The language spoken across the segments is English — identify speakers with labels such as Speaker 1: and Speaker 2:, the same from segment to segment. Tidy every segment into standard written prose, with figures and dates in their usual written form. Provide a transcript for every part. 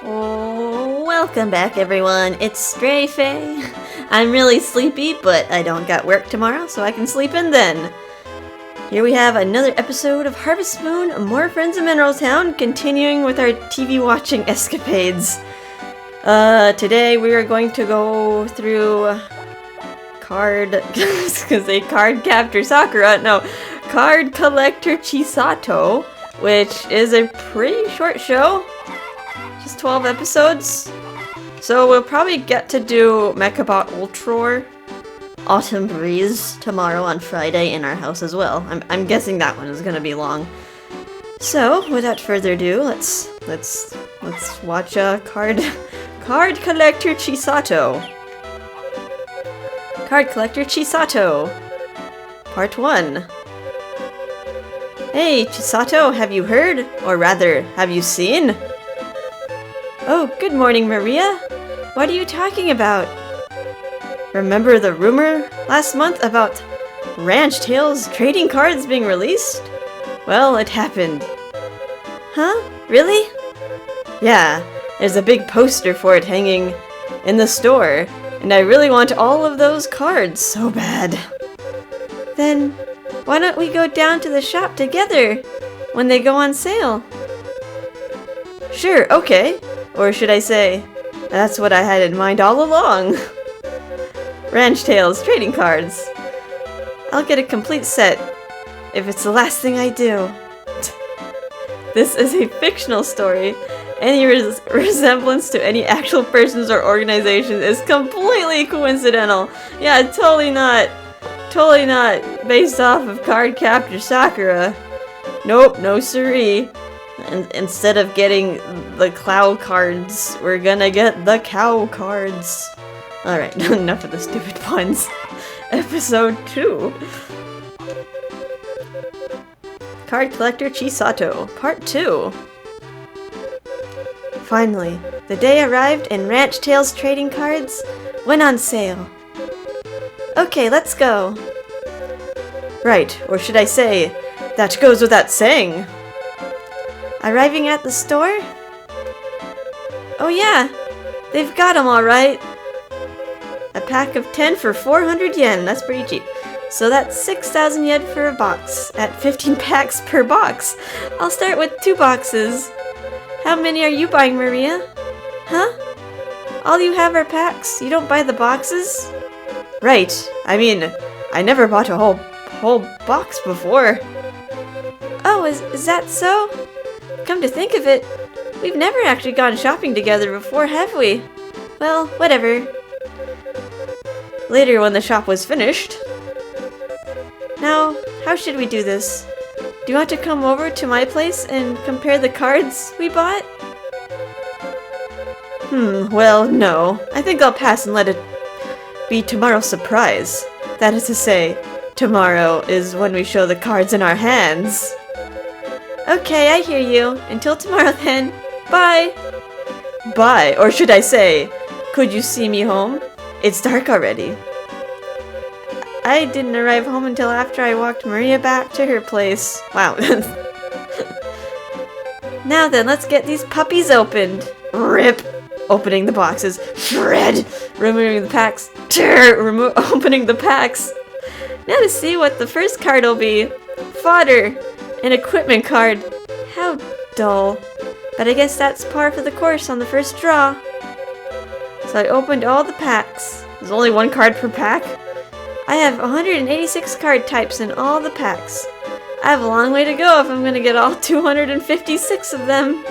Speaker 1: Oh, welcome back everyone, it's Stray Faye. I'm really sleepy, but I don't got work tomorrow, so I can sleep in then. Here we have another episode of Harvest Moon, More Friends in Mineral Town, continuing with our TV watching escapades. Today we are going to go through Card Collector Chisato, which is a pretty short show. Just 12 episodes. So we'll probably get to do Mechabot Ultror Autumn Breeze tomorrow on Friday in our house as well. I'm guessing that one is gonna be long. So without further ado, let's watch Card Collector Chisato. Card Collector Chisato, Part 1. Hey, Chisato, have you heard? Or rather, have you seen? Oh, good morning, Maria. What are you talking about? Remember the rumor last month about Ranch Tales trading cards being released? Well, it happened. Huh? Really? Yeah, there's a big poster for it hanging in the store, and I really want all of those cards so bad. Then, why don't we go down to the shop together when they go on sale? Sure, okay. Or should I say, that's what I had in mind all along. Ranch Tales trading cards. I'll get a complete set if it's the last thing I do. This is a fictional story. Any resemblance to any actual persons or organizations is completely coincidental. Yeah, totally not based off of Card Captor Sakura. Nope, no siree. And instead of getting the clow cards, we're gonna get the cow cards. Alright, enough of the stupid puns. Episode 2. Card Collector Chisato, Part 2. Finally, the day arrived and Ranch Tales trading cards went on sale. Okay, let's go. Right, or should I say, that goes without saying. Arriving at the store? Oh yeah, they've got them all right. A pack of 10 for 400 yen, that's pretty cheap. So that's 6,000 yen for a box, at 15 packs per box. I'll start with 2 boxes. How many are you buying, Maria? Huh? All you have are packs? You don't buy the boxes? Right, I mean, I never bought a whole box before. Oh, is that so? Come to think of it, we've never actually gone shopping together before, have we? Well, whatever. Later when the shop was finished. Now, how should we do this? Do you want to come over to my place and compare the cards we bought? Well, no. I think I'll pass and let it be tomorrow's surprise. That is to say, tomorrow is when we show the cards in our hands. Okay, I hear you. Until tomorrow then. Bye! Bye, or should I say, could you see me home? It's dark already. I didn't arrive home until after I walked Maria back to her place. Wow. Now then, let's get these puppies opened. Rip! Opening the boxes. Shred! Removing the packs. Opening the packs. Now to see what the first card will be. Fodder! An equipment card. How dull. But I guess that's par for the course on the first draw. So I opened all the packs. There's only 1 card per pack. I have 186 card types in all the packs. I have a long way to go if I'm going to get all 256 of them.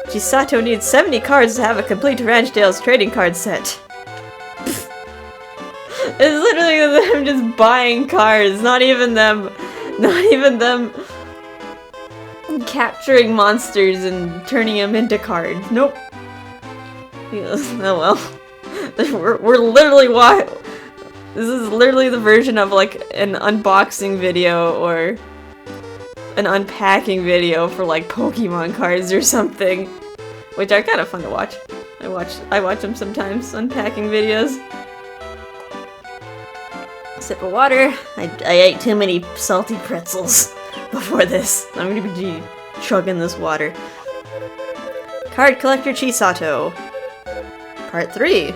Speaker 1: Chisato needs 70 cards to have a complete Ranch Tales trading card set. It's literally them just buying cards, not even them capturing monsters and turning them into cards. Nope. Oh well. We're literally this is literally the version of like an unboxing video or an unpacking video for like Pokemon cards or something, which are kind of fun to watch. I watch them sometimes, unpacking videos. Sip of water. I ate too many salty pretzels before this. I'm gonna be chugging this water. Card Collector Chisato. Part 3.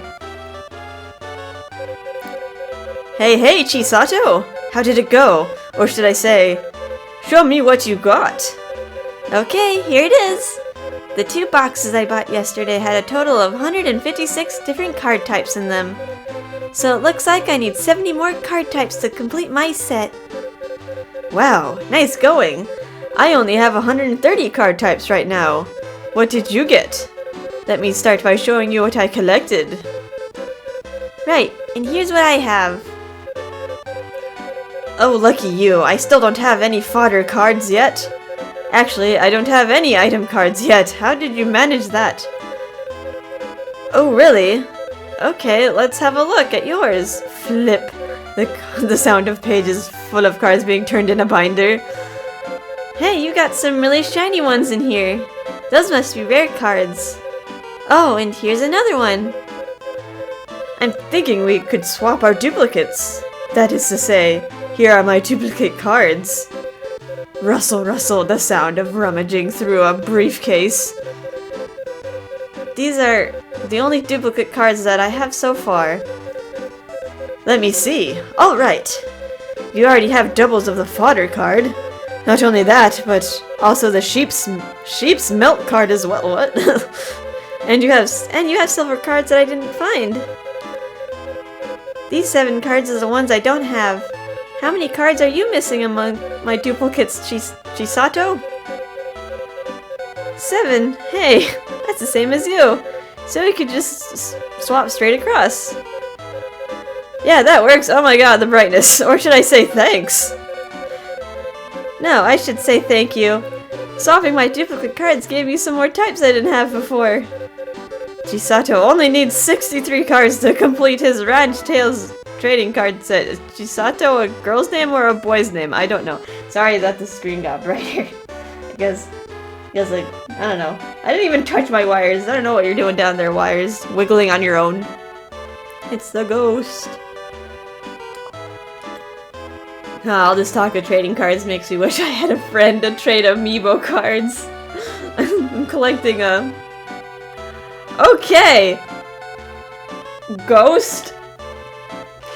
Speaker 1: Hey, Chisato! How did it go? Or should I say, show me what you got! Okay, here it is! The 2 boxes I bought yesterday had a total of 156 different card types in them. So it looks like I need 70 more card types to complete my set. Wow, nice going! I only have 130 card types right now. What did you get? Let me start by showing you what I collected. Right, and here's what I have. Oh, lucky you, I still don't have any fodder cards yet. Actually, I don't have any item cards yet. How did you manage that? Oh, really? Okay, let's have a look at yours. Flip. The sound of pages full of cards being turned in a binder. Hey, you got some really shiny ones in here. Those must be rare cards. Oh, and here's another one. I'm thinking we could swap our duplicates. That is to say, here are my duplicate cards. Rustle, rustle, the sound of rummaging through a briefcase. These are the only duplicate cards that I have so far. Let me see. Alright. You already have doubles of the fodder card. Not only that, but also the sheep's milk card as well. What? and you have silver cards that I didn't find. These 7 cards are the ones I don't have. How many cards are you missing among my duplicates, Chisato? 7. Hey, that's the same as you. So we could just swap straight across. Yeah, that works. Oh my god, the brightness. Or should I say thanks? No, I should say thank you. Swapping my duplicate cards gave me some more types I didn't have before. Chisato only needs 63 cards to complete his Ranch Tales trading card set. Is Chisato a girl's name or a boy's name? I don't know. Sorry that the screen got brighter. I guess like, I don't know. I didn't even touch my wires. I don't know what you're doing down there, wires. Wiggling on your own. It's the ghost. All this talk of trading cards makes me wish I had a friend to trade amiibo cards. I'm collecting a... Okay! Ghost?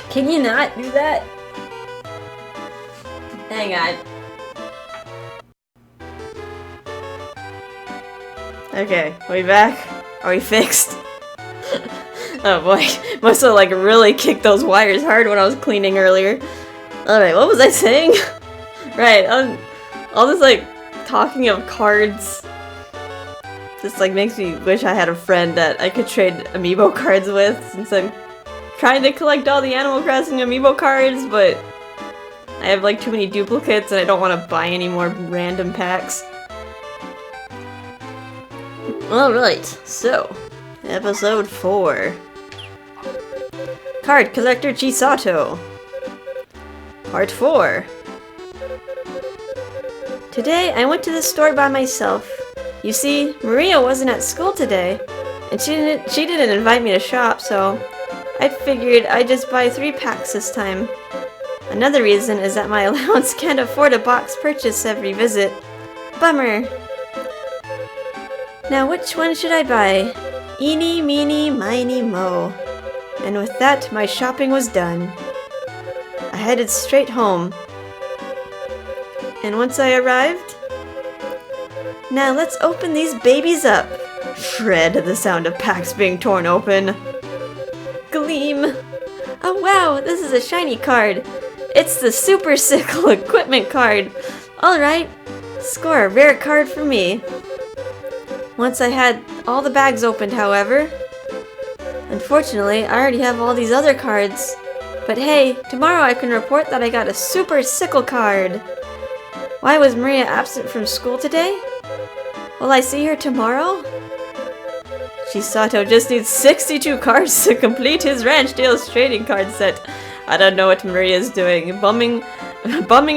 Speaker 1: Can you not do that? Hang on. Okay, are we back? Are we fixed? Oh boy, must have like really kicked those wires hard when I was cleaning earlier. Alright, what was I saying? Right, all this like talking of cards just like makes me wish I had a friend that I could trade amiibo cards with, since I'm trying to collect all the Animal Crossing amiibo cards, but I have like too many duplicates and I don't want to buy any more random packs. Alright, so episode 4. Card Collector Chisato. Part 4. Today, I went to the store by myself. You see, Maria wasn't at school today, and she didn't invite me to shop, so I figured I'd just buy 3 packs this time. Another reason is that my allowance can't afford a box purchase every visit. Bummer. Now which one should I buy? Eeny, meeny, miny, mo. And with that, my shopping was done. I headed straight home. And once I arrived... Now let's open these babies up. Shred, the sound of packs being torn open. Gleam. Oh wow, this is a shiny card. It's the Super Sickle Equipment card. Alright, score a rare card for me. Once I had all the bags opened, however... Unfortunately, I already have all these other cards. But hey, tomorrow I can report that I got a Super Sickle card. Why was Maria absent from school today? Will I see her tomorrow? Chisato just needs 62 cards to complete his Ranch Tales trading card set. I don't know what Maria's doing. Bumming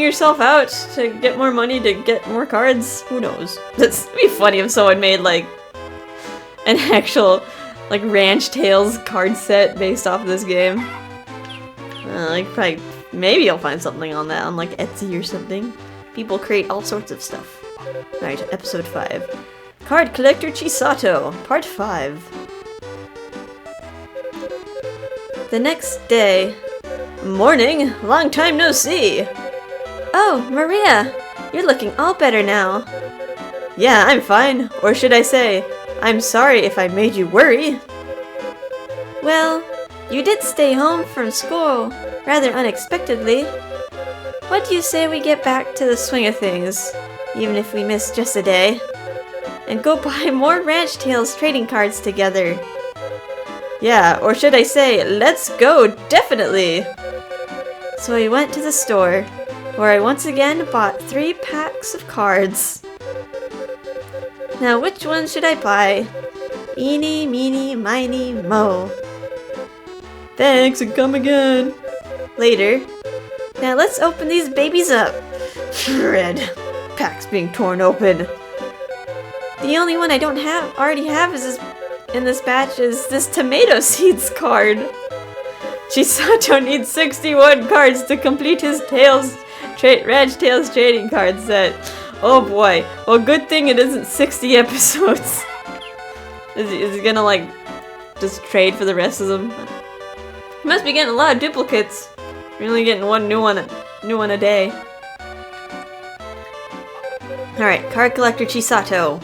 Speaker 1: yourself out to get more money to get more cards? Who knows? That'd be funny if someone made like an actual like Ranch Tales card set based off of this game. Like probably, maybe I'll find something on that on like Etsy or something. People create all sorts of stuff. Alright, episode 5. Card Collector Chisato, Part 5. The next day. Morning! Long time no see! Oh, Maria! You're looking all better now. Yeah, I'm fine. Or should I say, I'm sorry if I made you worry. Well, you did stay home from school rather unexpectedly. What do you say we get back to the swing of things, even if we miss just a day, and go buy more Ranch Tales trading cards together? Yeah, or should I say, let's go, definitely! So we went to the store, where I once again bought 3 packs of cards. Now which one should I buy? Eeny, meeny, miny, mo. Thanks, and come again. Later. Now let's open these babies up. Red. Packs being torn open. The only one I don't already have is in this batch is this Tomato Seeds card. Chisato needs 61 cards to complete his Ranch Tales trading card set. Oh boy. Well, good thing it isn't 60 episodes. Is he gonna like just trade for the rest of them? He must be getting a lot of duplicates. We're only getting one new one a day. Alright, Card Collector Chisato.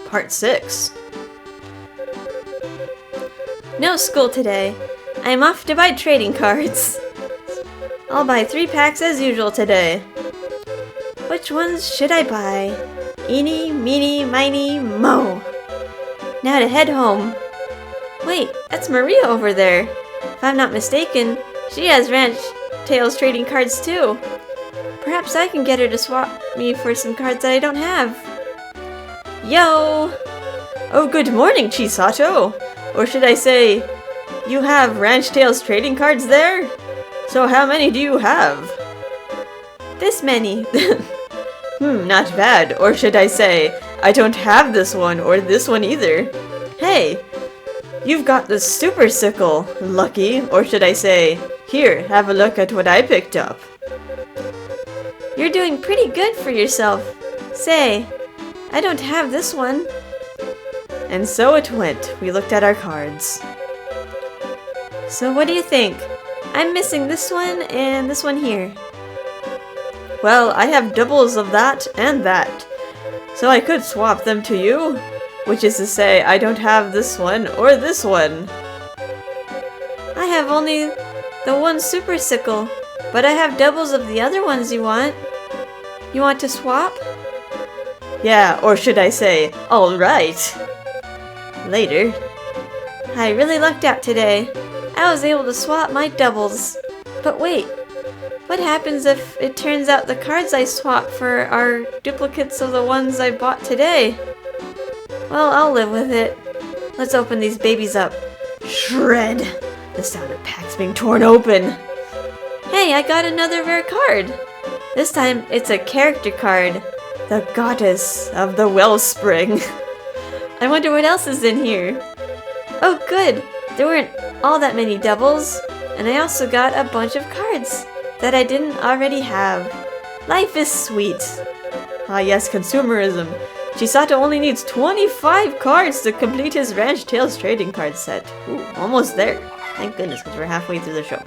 Speaker 1: Part 6. No school today. I'm off to buy trading cards. I'll buy 3 packs as usual today. Which ones should I buy? Eeny, meeny, miny, mo. Now to head home. Wait, that's Maria over there. If I'm not mistaken, she has Ranch Tales trading cards too. Perhaps I can get her to swap me for some cards that I don't have. Yo! Oh, good morning, Chisato! Or should I say, you have Ranch Tales trading cards there? So how many do you have? This many. Not bad. Or should I say, I don't have this one or this one either. Hey, you've got the Super Sickle. Lucky. Or should I say, here, have a look at what I picked up. You're doing pretty good for yourself. Say, I don't have this one. And so it went. We looked at our cards. So what do you think? I'm missing this one and this one here. Well, I have doubles of that and that. So I could swap them to you. Which is to say, I don't have this one or this one. I have only the one Super Sickle, but I have doubles of the other ones you want. You want to swap? Yeah, or should I say, alright. Later. I really lucked out today. I was able to swap my doubles. But wait, what happens if it turns out the cards I swapped for are duplicates of the ones I bought today? Well, I'll live with it. Let's open these babies up. Shred! The sound of packs being torn open. Hey, I got another rare card. This time, it's a character card. The Goddess of the Wellspring. I wonder what else is in here. Oh, good. There weren't all that many doubles. And I also got a bunch of cards that I didn't already have. Life is sweet. Ah yes, consumerism. Chisato only needs 25 cards to complete his Ranch Tales trading card set. Ooh, almost there. Thank goodness, because we're halfway through the show.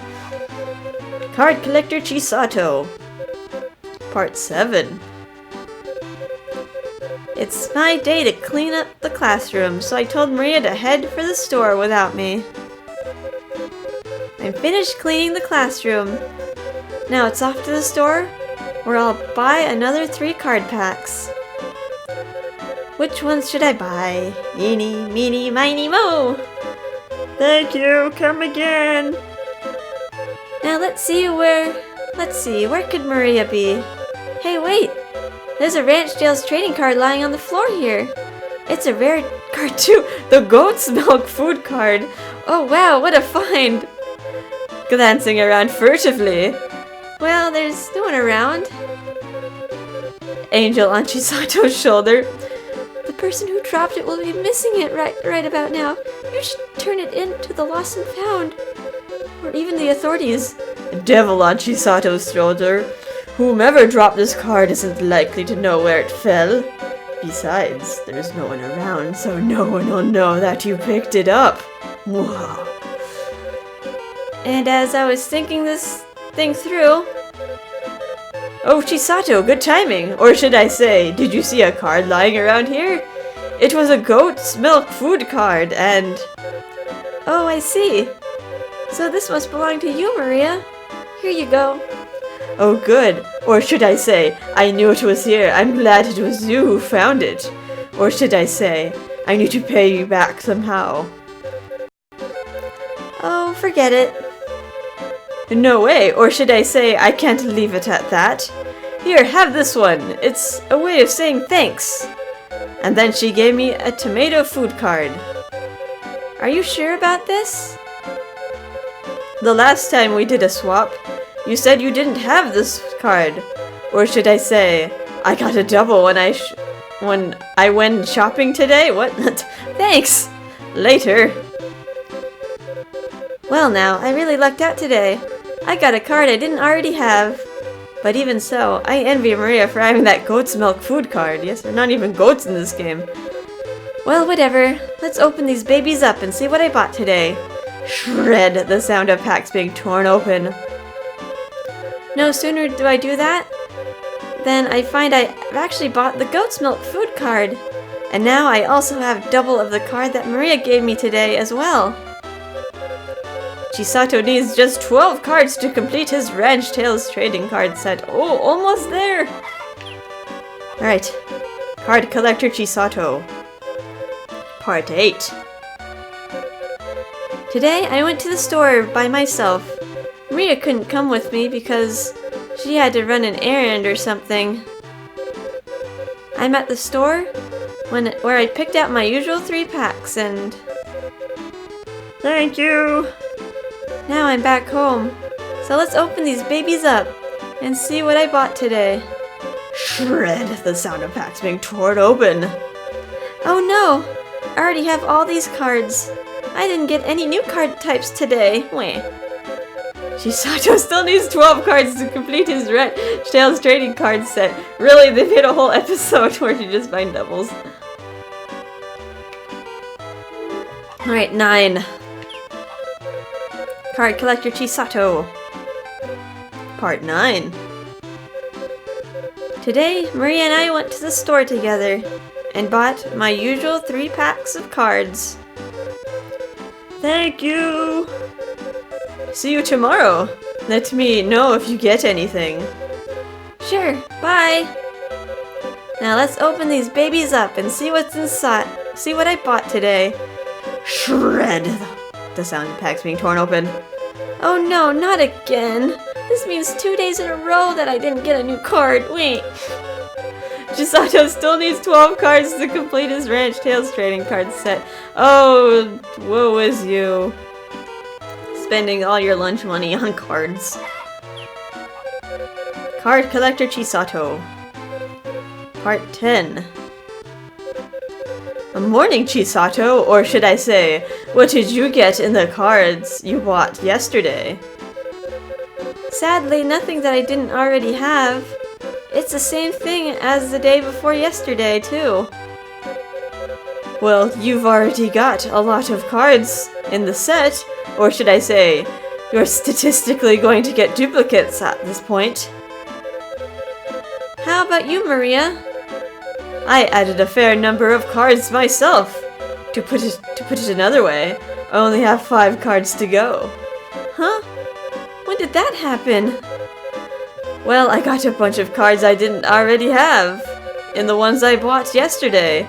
Speaker 1: Card Collector Chisato. Part 7. It's my day to clean up the classroom, so I told Maria to head for the store without me. I'm finished cleaning the classroom. Now it's off to the store, where I'll buy another 3 card packs. Which ones should I buy? Eeny, meeny, miny, mo! Thank you, come again! Now let's see, where could Maria be? Hey, wait! There's a Ranch Tales trading card lying on the floor here. It's a rare card too, the Goat's Milk food card. Oh wow, what a find! Glancing around furtively. Well, there's no one around. Angel on Chisato's shoulder. The person who dropped it will be missing it right about now. You should turn it in to the lost and found. Or even the authorities. Devil on Chisato's shoulder. Whomever dropped this card isn't likely to know where it fell. Besides, there's no one around, so no one will know that you picked it up. Whoa. And as I was thinking this thing through... Oh, Chisato, good timing! Or should I say, did you see a card lying around here? It was a goat's milk food card, and... Oh, I see. So this must belong to you, Maria. Here you go. Oh, good. Or should I say, I knew it was here. I'm glad it was you who found it. Or should I say, I need to pay you back somehow. Oh, forget it. No way. Or should I say, I can't leave it at that. Here, have this one. It's a way of saying thanks. And then she gave me a tomato food card. Are you sure about this? The last time we did a swap, you said you didn't have this card. Or should I say, I got a double when I went shopping today? What? Thanks! Later. Well now, I really lucked out today. I got a card I didn't already have. But even so, I envy Maria for having that goat's milk food card. Yes, there are not even goats in this game. Well, whatever. Let's open these babies up and see what I bought today. Shred, the sound of packs being torn open. No sooner do I do that, than I find I've actually bought the goat's milk food card. And now I also have double of the card that Maria gave me today as well. Chisato needs just 12 cards to complete his Ranch Tales trading card set. Oh, almost there! Alright. Card Collector Chisato. Part 8. Today I went to the store by myself. Maria couldn't come with me because she had to run an errand or something. I'm at the store where I picked out my usual 3 packs and... Thank you! Now I'm back home. So let's open these babies up and see what I bought today. Shred, the sound of packs being torn open. Oh no! I already have all these cards. I didn't get any new card types today. Wait. Chisato still needs 12 cards to complete his Tales trading card set. Really, they made a whole episode where you just find doubles. Alright, 9. Card Collector Chisato. Part 9. Today, Maria and I went to the store together and bought my usual 3 packs of cards. Thank you! See you tomorrow. Let me know if you get anything. Sure, bye! Now let's open these babies up and see what's inside. See what I bought today. Shred! The sound of packs being torn open. Oh no, not again! This means 2 days in a row that I didn't get a new card. Wait. Chisato still needs 12 cards to complete his Ranch Tales trading card set. Oh, woe is you. Spending all your lunch money on cards. Card Collector Chisato. Part 10. Morning, Chisato, or should I say, what did you get in the cards you bought yesterday? Sadly, nothing that I didn't already have. It's the same thing as the day before yesterday, too. Well, you've already got a lot of cards in the set, or should I say, you're statistically going to get duplicates at this point. How about you, Maria? I added a fair number of cards myself. To put it another way, I only have 5 cards to go. Huh? When did that happen? Well, I got a bunch of cards I didn't already have in the ones I bought yesterday.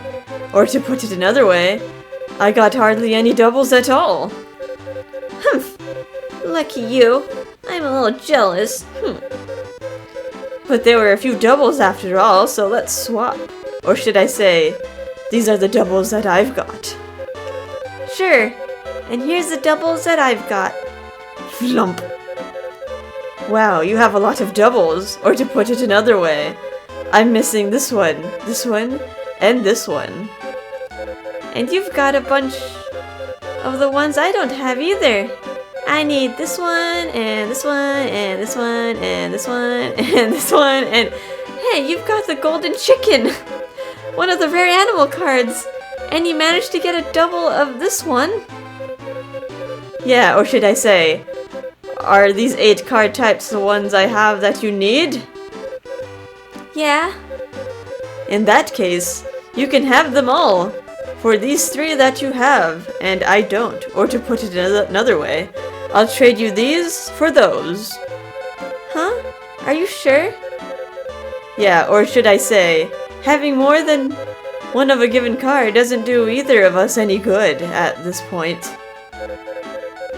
Speaker 1: Or to put it another way, I got hardly any doubles at all. Humph. Lucky you. I'm a little jealous. But there were a few doubles after all, so let's swap. Or should I say, these are the doubles that I've got. Sure. And here's the doubles that I've got. Flump. Wow, you have a lot of doubles. Or to put it another way, I'm missing this one, and this one. And you've got a bunch of the ones I don't have either. I need this one, and this one, and this one, and this one, and this one, and... Hey, you've got the golden chicken! one of the rare animal cards, and you managed to get a double of this one. Yeah, or should I say, are these 8 card types the ones I have that you need? Yeah. In that case, you can have them all. For these 3 that you have, and I don't. Or to put it another way, I'll trade you these for those. Huh? Are you sure? Yeah, or should I say, having more than one of a given card doesn't do either of us any good at this point.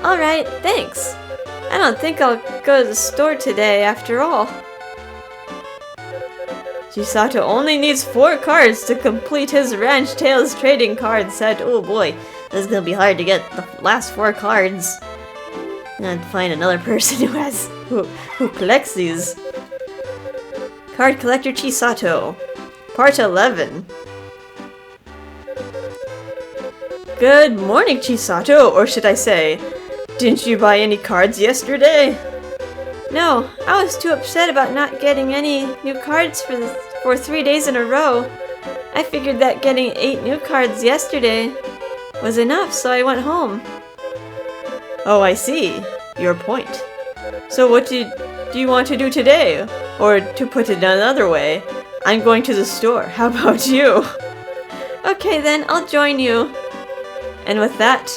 Speaker 1: Alright, thanks. I don't think I'll go to the store today after all. Chisato only needs 4 cards to complete his Ranch Tales trading card set. Oh boy, this is gonna be hard to get the last 4 cards. I'm gonna find another person who collects these. Card Collector Chisato, Part 11. Good morning, Chisato, or should I say, didn't you buy any cards yesterday? No, I was too upset about not getting any new cards for 3 days in a row. I figured that getting 8 new cards yesterday was enough, so I went home. Oh, I see. Your point. So what do you want to do today? Or to put it another way, I'm going to the store. How about you? Okay then, I'll join you. And with that,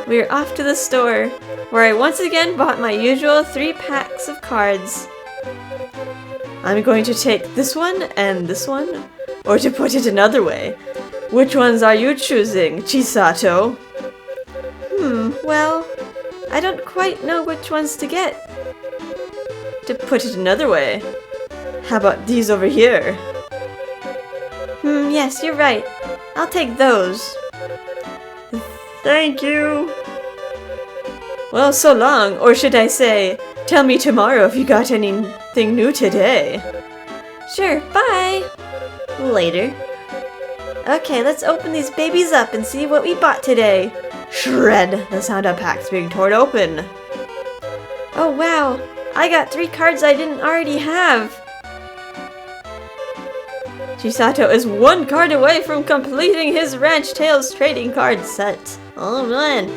Speaker 1: we're off to the store, where I once again bought my usual 3 packs of cards. I'm going to take this one and this one, or to put it another way, which ones are you choosing, Chisato? Well, I don't quite know which ones to get. To put it another way, how about these over here? Yes, you're right. I'll take those. Thank you! Well, so long, or should I say, tell me tomorrow if you got anything new today. Sure, bye! Later. Okay, let's open these babies up and see what we bought today. Shred! The sound of packs being torn open. Oh wow, I got 3 cards I didn't already have. Chisato is 1 card away from completing his Ranch Tales trading card set. Oh man,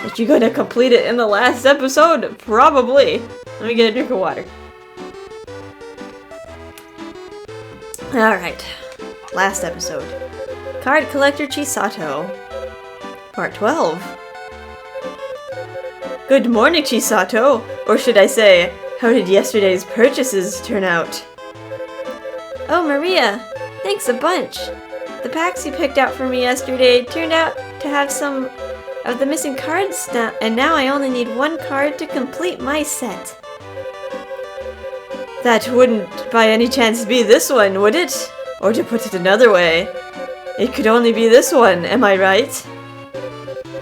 Speaker 1: is you gonna complete it in the last episode? Probably. Let me get a drink of water. Alright, last episode. Card Collector Chisato, Part 12. Good morning, Chisato, or should I say, how did yesterday's purchases turn out? Oh, Maria, thanks a bunch. The packs you picked out for me yesterday turned out to have some of the missing cards and now I only need 1 card to complete my set. That wouldn't by any chance be this one, would it? Or to put it another way, it could only be this one, am I right?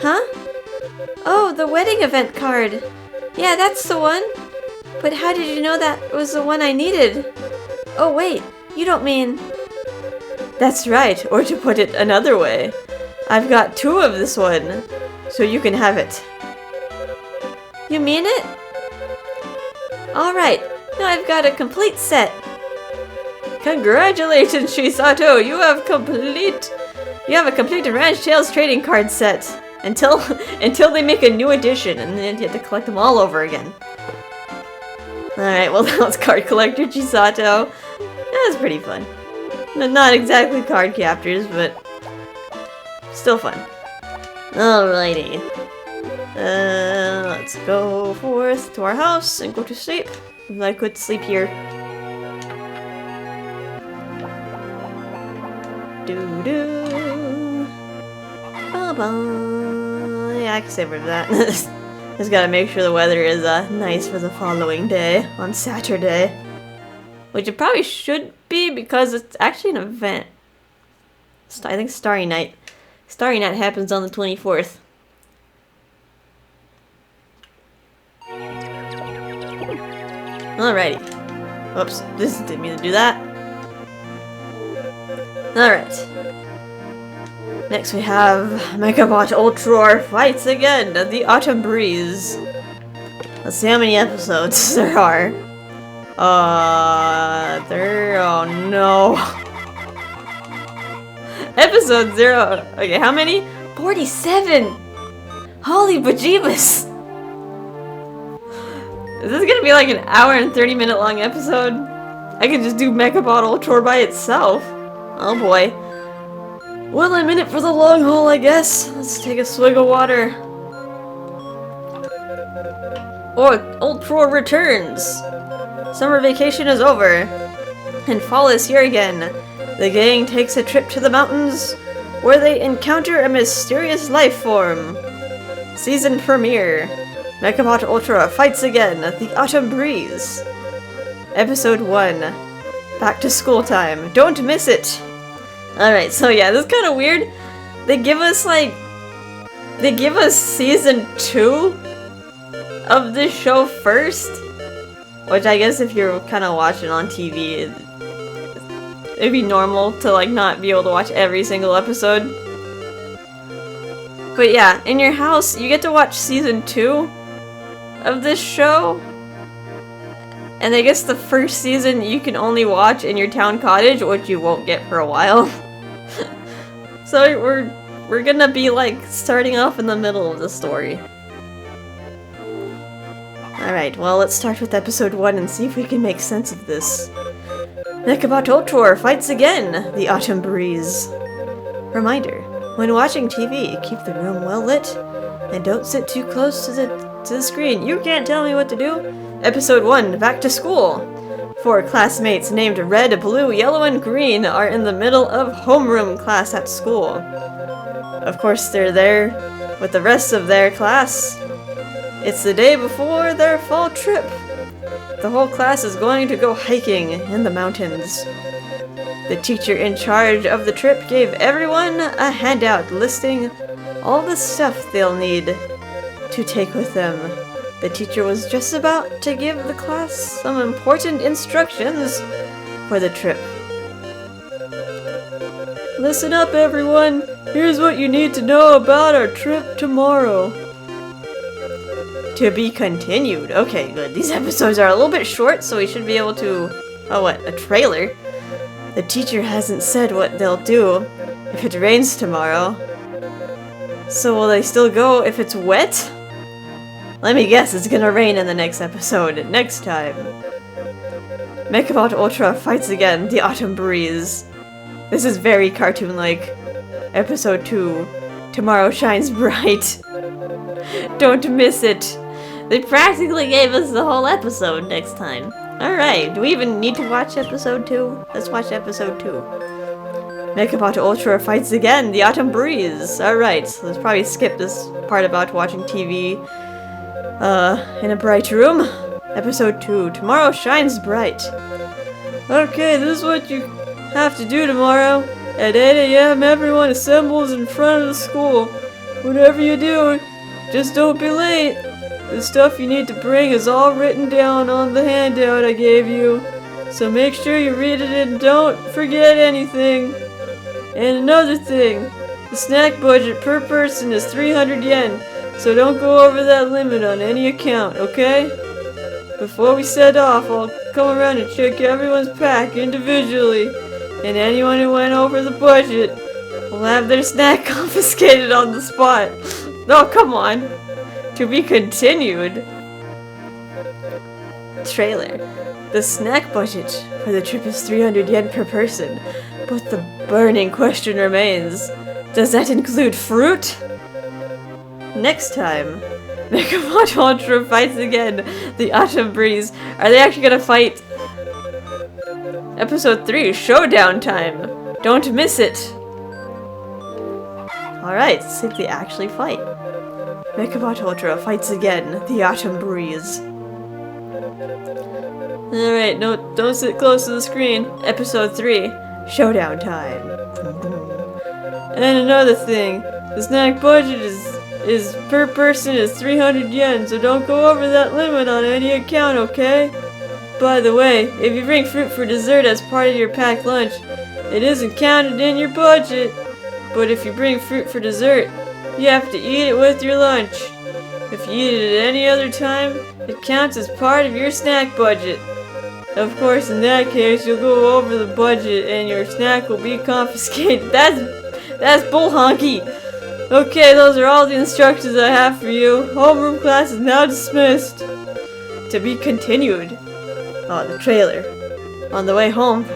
Speaker 1: Huh? Oh, the wedding event card. Yeah, that's the one. But how did you know that was the one I needed? Oh wait, you don't mean... That's right, or to put it another way, I've got 2 of this one, so you can have it. You mean it? Alright, now I've got a complete set. Congratulations, Chisato! You have a complete Ranch Tales trading card set. Until they make a new edition, and then you have to collect them all over again. Alright, well that was Card Collector Chisato. That was pretty fun. Not exactly card captors, but still fun. Alrighty. Let's go forth to our house and go to sleep. If I could sleep here. Doo-doo. Ba-ba. Yeah, I can save for that. Just gotta make sure the weather is nice for the following day, on Saturday. Which it probably should be because it's actually an event. I think Starry Night. Starry Night happens on the 24th. Alrighty. Oops, this didn't mean to do that. Alright. Next we have Mechabot Ultror fights again, the Autumn Breeze. Let's see how many episodes there are. Oh no. Episode 0. Okay, how many? 47! Holy bejeebus! Is this gonna be like an hour and 30-minute long episode? I could just do Mechabot Ultror by itself. Oh boy. Well, I'm in it for the long haul, I guess. Let's take a swig of water. Oh, Ultror returns! Summer vacation is over, and fall is here again. The gang takes a trip to the mountains, where they encounter a mysterious life form. Season premiere. Mechabot Ultra fights again, the Autumn Breeze. Episode 1. Back to school time. Don't miss it! Alright, so yeah, this is kind of weird. They give us season 2 of this show first, which I guess if you're kind of watching on TV, it'd be normal to like not be able to watch every single episode. But yeah, in your house, you get to watch season 2 of this show. And I guess the first season you can only watch in your town cottage, which you won't get for a while. So we're gonna be like starting off in the middle of the story. Alright, well let's start with episode 1 and see if we can make sense of this. Mechabot Ultror fights again, the Autumn Breeze. Reminder, when watching TV, keep the room well lit and don't sit too close to the screen. You can't tell me what to do. Episode 1, Back to School. 4 classmates named Red, Blue, Yellow, and Green are in the middle of homeroom class at school. Of course, they're there with the rest of their class. It's the day before their fall trip. The whole class is going to go hiking in the mountains. The teacher in charge of the trip gave everyone a handout listing all the stuff they'll need to take with them. The teacher was just about to give the class some important instructions for the trip. Listen up, everyone! Here's what you need to know about our trip tomorrow. To be continued. Okay, good. These episodes are a little bit short, so we should be able to... Oh, what? A trailer? The teacher hasn't said what they'll do if it rains tomorrow. So will they still go if it's wet? Let me guess, it's gonna rain in the next episode. Next time. Mechabot Ultra fights again, the Autumn Breeze. This is very cartoon-like. Episode 2. Tomorrow shines bright. Don't miss it. They practically gave us the whole episode next time. Alright, do we even need to watch episode 2? Let's watch episode 2. Mechabot Ultra fights again, the Autumn Breeze. Alright, so let's probably skip this part about watching TV in a bright room. Episode 2, Tomorrow Shines Bright. Okay, this is what you have to do tomorrow. At 8 a.m. everyone assembles in front of the school. Whatever you do, just don't be late. The stuff you need to bring is all written down on the handout I gave you. So make sure you read it and don't forget anything. And another thing, the snack budget per person is 300 yen. So don't go over that limit on any account, okay? Before we set off, I'll come around and check everyone's pack individually. And anyone who went over the budget will have their snack confiscated on the spot. Oh, come on. To be continued. Trailer. The snack budget for the trip is 300 yen per person. But the burning question remains. Does that include fruit? Next time, Mechabot Ultra fights again, the Autumn Breeze. Are they actually gonna fight? Episode 3, Showdown Time. Don't miss it. Alright, let's see if they actually fight. Mechabot Ultra fights again, the Autumn Breeze. Alright, no, don't sit close to the screen. Episode 3, Showdown Time. And another thing, the snack budget is per person is 300 yen, so don't go over that limit on any account, okay? By the way, if you bring fruit for dessert as part of your packed lunch, it isn't counted in your budget. But if you bring fruit for dessert, you have to eat it with your lunch. If you eat it at any other time, it counts as part of your snack budget. Of course, in that case, you'll go over the budget and your snack will be confiscated. That's That's bull honky! Okay, those are all the instructions I have for you. Homeroom class is now dismissed. To be continued. Oh, the trailer. On the way home,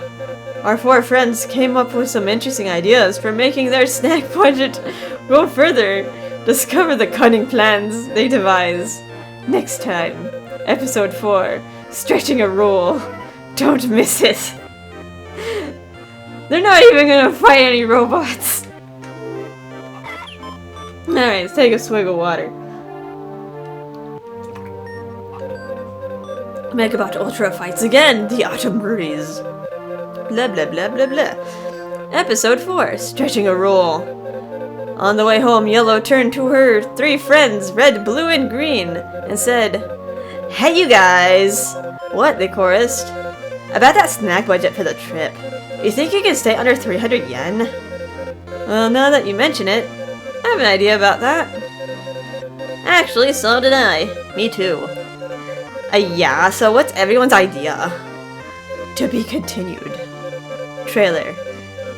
Speaker 1: our four friends came up with some interesting ideas for making their snack budget go further. Discover the cunning plans they devise. Next time, episode 4, Stretching a Rule. Don't miss it. They're not even gonna fight any robots. Alright, let's take a swig of water. Mechabot Ultra fights again, the Autumn Breeze. Blah blah blah blah blah. Episode 4, Stretching a Rule. On the way home, Yellow turned to her 3 friends, Red, Blue, and Green, and said, "Hey you guys!" "What?" they chorused. "About that snack budget for the trip. You think you can stay under 300 yen? Well, now that you mention it, I have an idea about that. Actually, so did I. Me too. Yeah, so what's everyone's idea? To be continued. Trailer.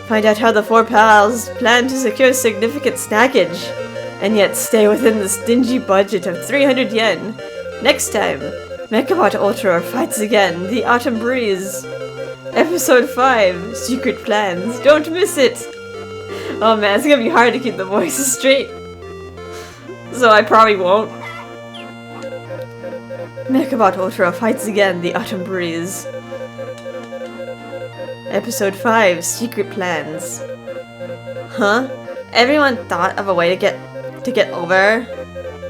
Speaker 1: Find out how the 4 pals plan to secure significant snackage, and yet stay within the stingy budget of 300 yen. Next time, Mechabot Ultror fights again, the Autumn Breeze. Episode 5, Secret Plans. Don't miss it! Oh man, it's gonna be hard to keep the voices straight. So I probably won't. Mechabot Ultra fights again, the Autumn Breeze. Episode 5, Secret Plans. Huh? Everyone thought of a way to get over?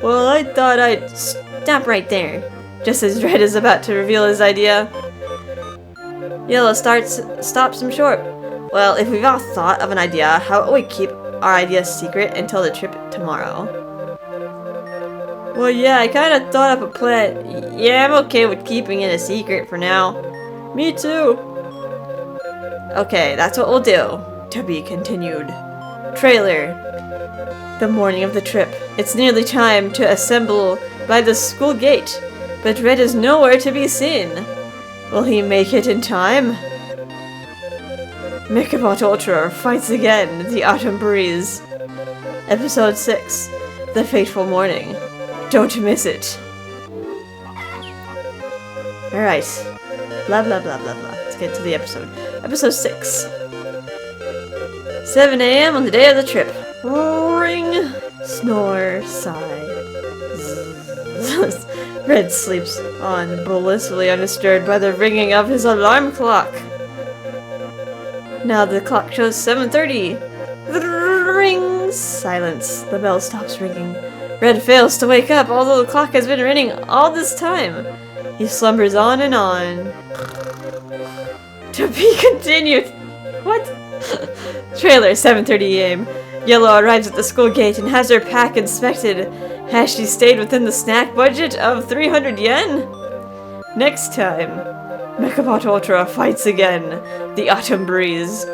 Speaker 1: Well, I thought I'd stop right there. Just as Red is about to reveal his idea, Yellow stops him short. Well, if we've all thought of an idea, how about we keep our idea secret until the trip tomorrow? Well, yeah, I kind of thought up a plan. Yeah, I'm okay with keeping it a secret for now. Me too. Okay, that's what we'll do. To be continued. Trailer. The morning of the trip. It's nearly time to assemble by the school gate, but Red is nowhere to be seen. Will he make it in time? Mechabot Ultra fights again, the Autumn Breeze. Episode 6, The Fateful Morning. Don't miss it. Alright. Blah blah blah blah blah. Let's get to the episode. Episode 6. 7 a.m. on the day of the trip. Ring. Snore. Sigh. Zzz. Red sleeps on, blissfully undisturbed by the ringing of his alarm clock. Now the clock shows 7:30. Ring! Silence. The bell stops ringing. Red fails to wake up, although the clock has been ringing all this time. He slumbers on and on. To be continued. What? Trailer, 7:30 a.m. Yellow arrives at the school gate and has her pack inspected. Has she stayed within the snack budget of 300 yen? Next time, Mechabot Ultra fights again, the Autumn Breeze.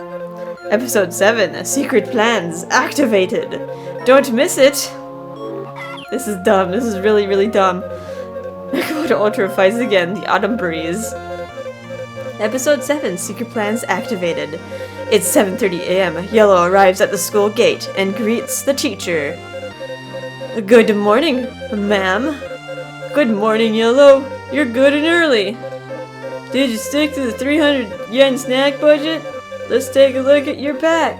Speaker 1: Episode 7, Secret Plans activated. Don't miss it! This is dumb. This is really, really dumb. Mechabot Ultra fights again, the Autumn Breeze. Episode 7, Secret Plans activated. It's 7:30 a.m. Yellow arrives at the school gate and greets the teacher. Good morning, ma'am. Good morning, Yellow. You're good and early. Did you stick to the 300 yen snack budget? Let's take a look at your pack.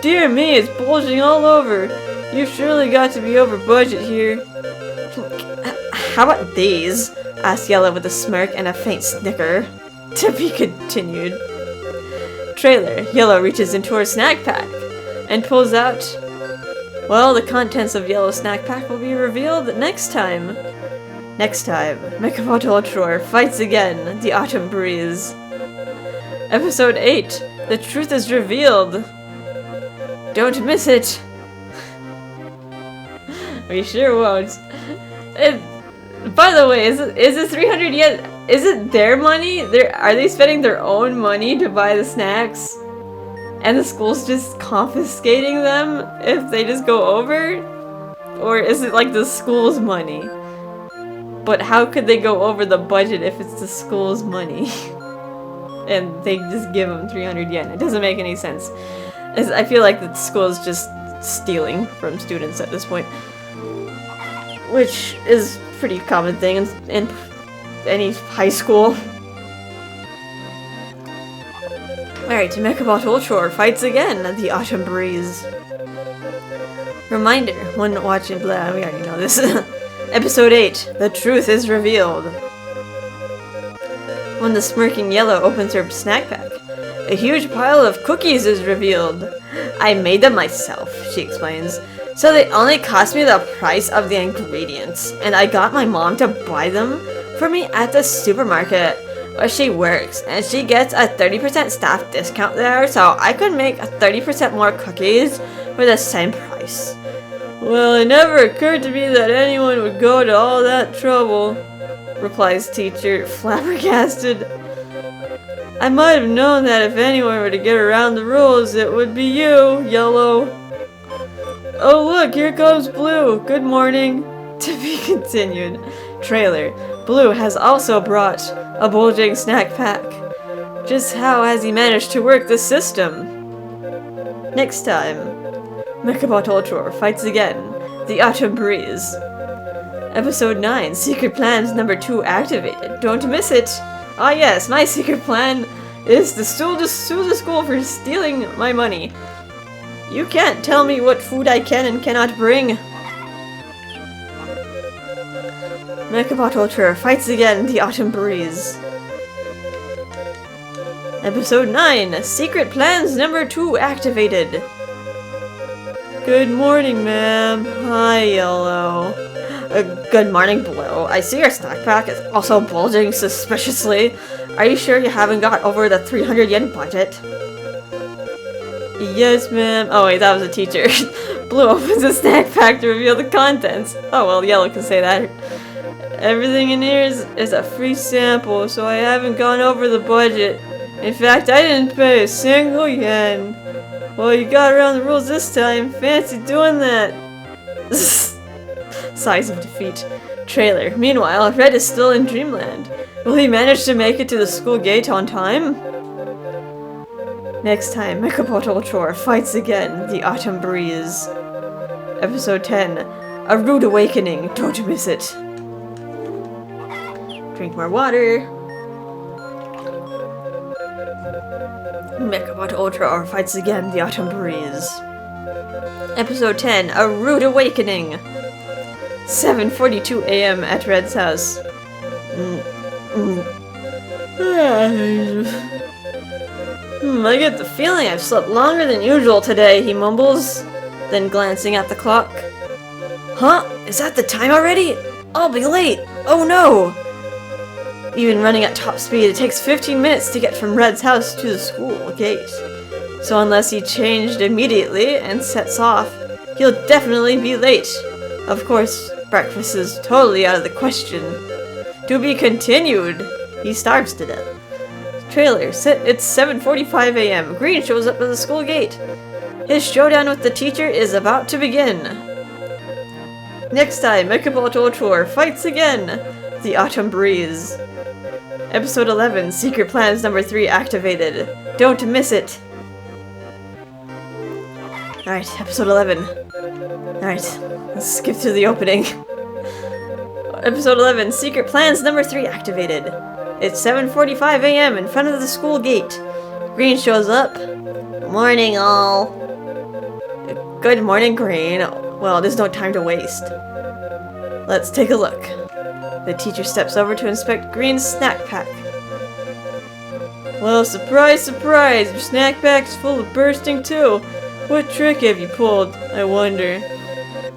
Speaker 1: Dear me, it's bulging all over. You've surely got to be over budget here. How about these? Asked Yellow with a smirk and a faint snicker. To be continued. Trailer. Yellow reaches into her snack pack and pulls out... Well, the contents of Yellow's snack pack will be revealed next time. Next time, Mechabot Ultror fights again, the Autumn Breeze. Episode 8, The Truth is Revealed. Don't miss it. We sure won't. By the way, is it 300 yen? Is it their money? Are they spending their own money to buy the snacks? And the school's just confiscating them if they just go over? Or is it like the school's money? But how could they go over the budget if it's the school's money? And they just give them 300 yen. It doesn't make any sense. I feel like the school is just stealing from students at this point. Which is a pretty common thing in any high school. Alright, Mechabot Ultror fights again at the Autumn Breeze. Reminder, when watching blah, we already know this. Episode 8, the truth is revealed. When the smirking Yellow opens her snack pack, a huge pile of cookies is revealed. I made them myself, she explains. So they only cost me the price of the ingredients, and I got my mom to buy them for me at the supermarket where she works, and she gets a 30% staff discount there, so I could make 30% more cookies for the same price. Well, it never occurred to me that anyone would go to all that trouble, replies teacher, flabbergasted. I might have known that if anyone were to get around the rules, it would be you, Yellow. Oh look, here comes Blue. Good morning. To be continued. Trailer. Blue has also brought a bulging snack pack. Just how has he managed to work the system? Next time, Mechabot Ultror fights again. The Autumn Breeze. Episode 9, Secret Plans number 2 activated. Don't miss it! Ah yes, my secret plan is to sue the school for stealing my money. You can't tell me what food I can and cannot bring. Mechabot Ultror fights again the Autumn Breeze. Episode 9, Secret Plans number 2 activated. Good morning, ma'am. Hi, Yellow. Good morning, Blue. I see your snack pack is also bulging suspiciously. Are you sure you haven't got over the 300 yen budget? Yes, ma'am. Oh wait, that was a teacher. Blue opens the snack pack to reveal the contents. Oh well, Yellow can say that. Everything in here is a free sample, so I haven't gone over the budget. In fact, I didn't pay a single yen. Well, you got around the rules this time. Fancy doing that. Sighs of defeat. Trailer. Meanwhile, Red is still in Dreamland. Will he manage to make it to the school gate on time? Next time, Mechabot Ultror fights again the Autumn Breeze. Episode 10, A Rude Awakening. Don't miss it. Drink more water. Mechabot Ultror fights again the Autumn Breeze. Episode 10, A Rude Awakening. 7:42 a.m. at Red's house. I get the feeling I've slept longer than usual today, he mumbles, then glancing at the clock. Huh? Is that the time already? I'll be late! Oh no! Even running at top speed, it takes 15 minutes to get from Red's house to the school gate. So unless he changed immediately and sets off, he'll definitely be late. Of course, breakfast is totally out of the question. To be continued! He starves to death. Trailer. It's 7:45 a.m. Green shows up at the school gate. His showdown with the teacher is about to begin. Next time, Mechabot Ultror fights again. The Autumn Breeze. Episode 11, Secret Plans number 3 activated. Don't miss it. Alright, episode 11. Alright, let's skip through the opening. Episode 11, Secret Plans number 3 activated. It's 7:45 a.m. in front of the school gate. Green shows up. Morning, all. Good morning, Green. Well, there's no time to waste. Let's take a look. The teacher steps over to inspect Green's snack pack. Well, surprise, surprise! Your snack pack's full of bursting too. What trick have you pulled, I wonder?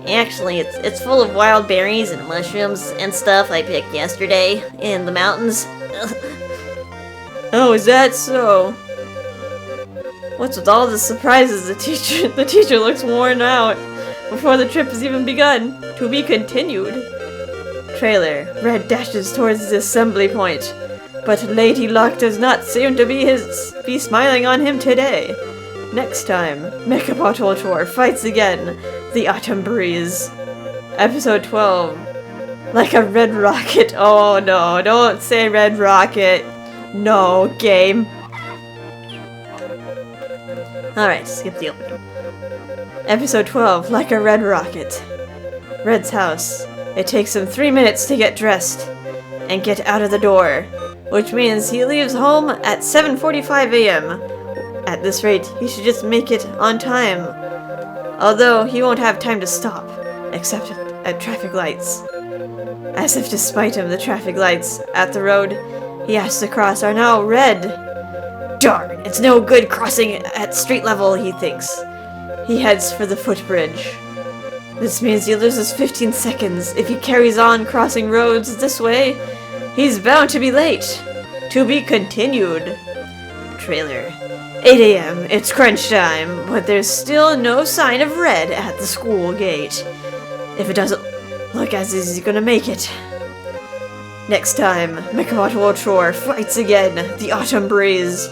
Speaker 2: Actually, it's full of wild berries and mushrooms and stuff I picked yesterday in the mountains.
Speaker 1: Oh, is that so? What's with all the surprises? The teacher looks worn out before the trip has even begun. To be continued. Trailer. Red dashes towards the assembly point, but Lady Luck does not seem to be smiling on him today. Next time, Mechabot Ultror fights again the Autumn Breeze. Episode 12. Like a red rocket. Oh no, don't say red rocket. No, game. Alright, skip the opening. Episode 12, Like a Red Rocket. Red's house. It takes him 3 minutes to get dressed and get out of the door, which means he leaves home at 7:45 a.m. At this rate, he should just make it on time. Although, he won't have time to stop, except at traffic lights. As if to spite him, the traffic lights at the road he has to cross are now red. Darn, it's no good crossing at street level, he thinks. He heads for the footbridge. This means he loses 15 seconds. If he carries on crossing roads this way, he's bound to be late. To be continued. Trailer. 8 a.m. It's crunch time, but there's still no sign of Red at the school gate. If it doesn't look as if he's gonna make it. Next time, Mechabot Ultror fights again, the Autumn Breeze.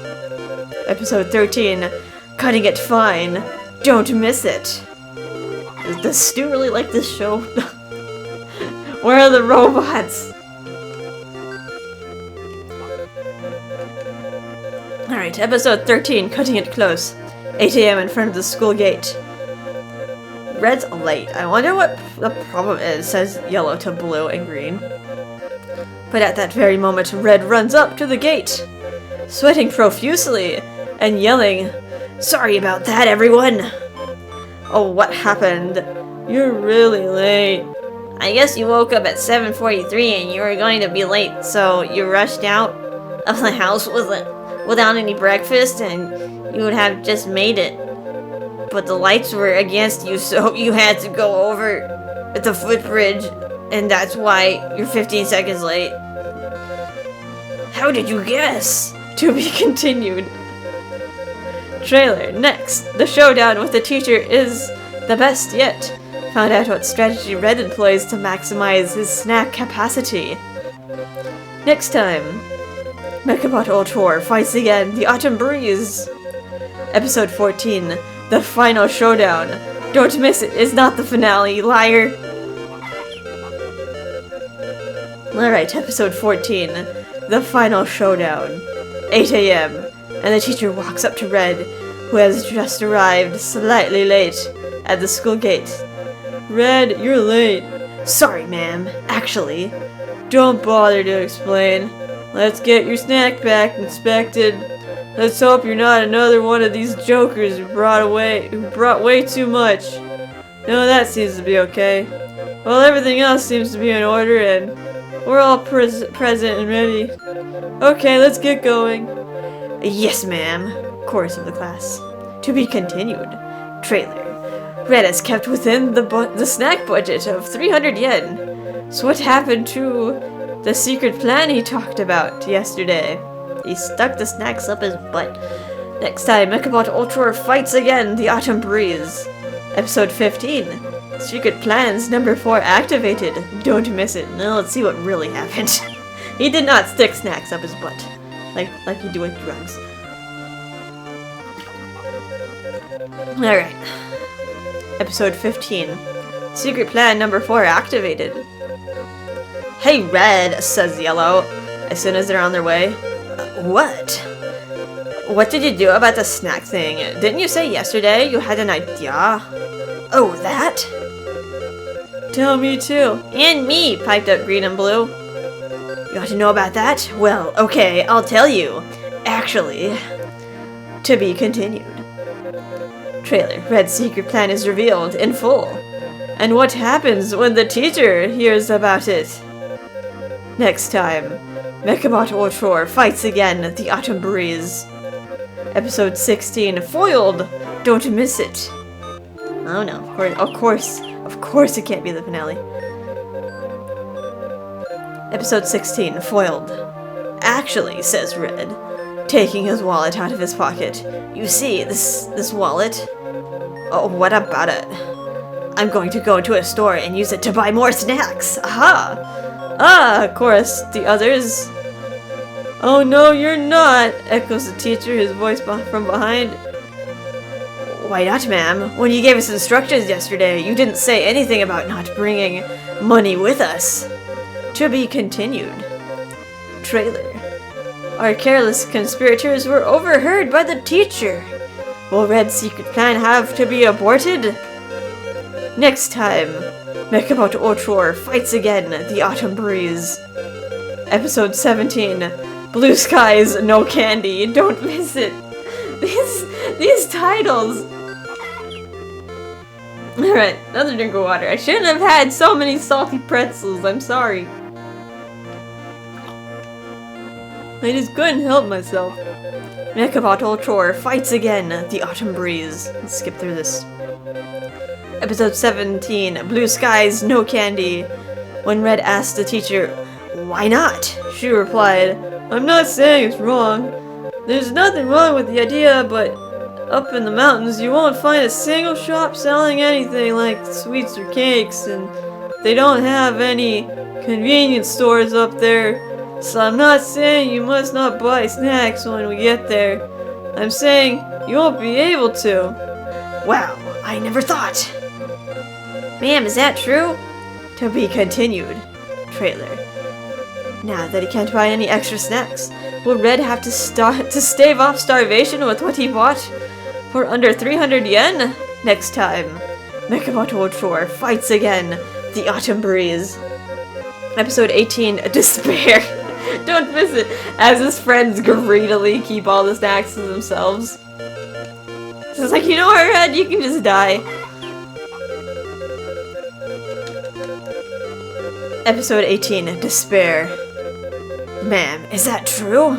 Speaker 1: Episode 13, Cutting It Fine. Don't miss it. Does Stu really like this show? Where are the robots? Alright, episode 13, Cutting It Close. 8 a.m. in front of the school gate. Red's late. I wonder what the problem is, says yellow to blue and green. But at that very moment, Red runs up to the gate, sweating profusely and yelling, "Sorry about that, everyone!" Oh, what happened? You're really late.
Speaker 2: I guess you woke up at 7:43 and you were going to be late, so you rushed out of the house without any breakfast and you would have just made it. But the lights were against you, so you had to go over at the footbridge, and that's why you're 15 seconds late. How did you guess?
Speaker 1: To be continued. Trailer. Next, the showdown with the teacher is the best yet. Found out what strategy Red employs to maximize his snack capacity. Next time, Mechabot Ultror fights again, the Autumn Breeze. Episode 14, the final showdown. Don't miss it, it's not the finale, liar. Alright, episode 14, the final showdown. 8 a.m. and the teacher walks up to Red, who has just arrived slightly late at the school gate. Red, you're late. Sorry, ma'am. Actually, don't bother to explain. Let's get your snack pack inspected. Let's hope you're not another one of these jokers who brought way too much. No, that seems to be okay. Well, everything else seems to be in order, and we're all present and ready. Okay, let's get going. Yes, ma'am. Chorus of the class. To be continued. Trailer. Red has kept within the snack budget of 300 yen. So what happened to the secret plan he talked about yesterday?
Speaker 2: He stuck the snacks up his butt.
Speaker 1: Next time, Mechabot Ultror fights again, the Autumn Breeze. Episode 15. Secret plans number 4 activated. Don't miss it. Now let's see what really happened. He did not stick snacks up his butt. Like you do with drugs. Alright. Episode 15. Secret plan number 4 activated. Hey, Red, says Yellow, as soon as they're on their way. What? What did you do about the snack thing? Didn't you say yesterday you had an idea? Oh, that? Tell me too.
Speaker 2: And me, piped up Green and Blue.
Speaker 1: You want to know about that? Well, okay, I'll tell you. Actually, to be continued. Trailer. Red's secret plan is revealed in full. And what happens when the teacher hears about it? Next time, Mechabot Ultror fights again, the Autumn Breeze. Episode 16, Foiled! Don't miss it. Oh no, of course it can't be the finale. Episode 16, Foiled. Actually, says Red, taking his wallet out of his pocket. You see, this wallet? Oh, what about it? I'm going to go to a store and use it to buy more snacks. Aha! Ah, of course, the others. Oh no, you're not, echoes the teacher, his voice from behind. Why not, ma'am? When you gave us instructions yesterday, you didn't say anything about not bringing money with us. To be continued. Trailer. Our careless conspirators were overheard by the teacher. Will Red's secret plan have to be aborted? Next time, Mechabot Ultror fights again the Autumn Breeze. Episode 17, Blue Skies, No Candy. Don't miss it. These titles. Alright, another drink of water. I shouldn't have had so many salty pretzels. I'm sorry. I just couldn't help myself. Mechabot Ultror fights again the Autumn Breeze. Let's skip through this. Episode 17, Blue Skies, No Candy. When Red asked the teacher, "Why not?" she replied, "I'm not saying it's wrong. There's nothing wrong with the idea, but up in the mountains you won't find a single shop selling anything like sweets or cakes, and they don't have any convenience stores up there. So I'm not saying you must not buy snacks when we get there. I'm saying you won't be able to." Wow, I never thought.
Speaker 2: Ma'am, is that true?
Speaker 1: To be continued. Trailer. Now that he can't buy any extra snacks, will Red have to stave off starvation with what he bought for under 300 yen? Next time, Mechabot Ultror fights again the Autumn Breeze. Episode 18, Despair. Don't miss it, as his friends greedily keep all the snacks to themselves. It's like, you know what, Red? You can just die. Episode 18, Despair. Ma'am, is that true?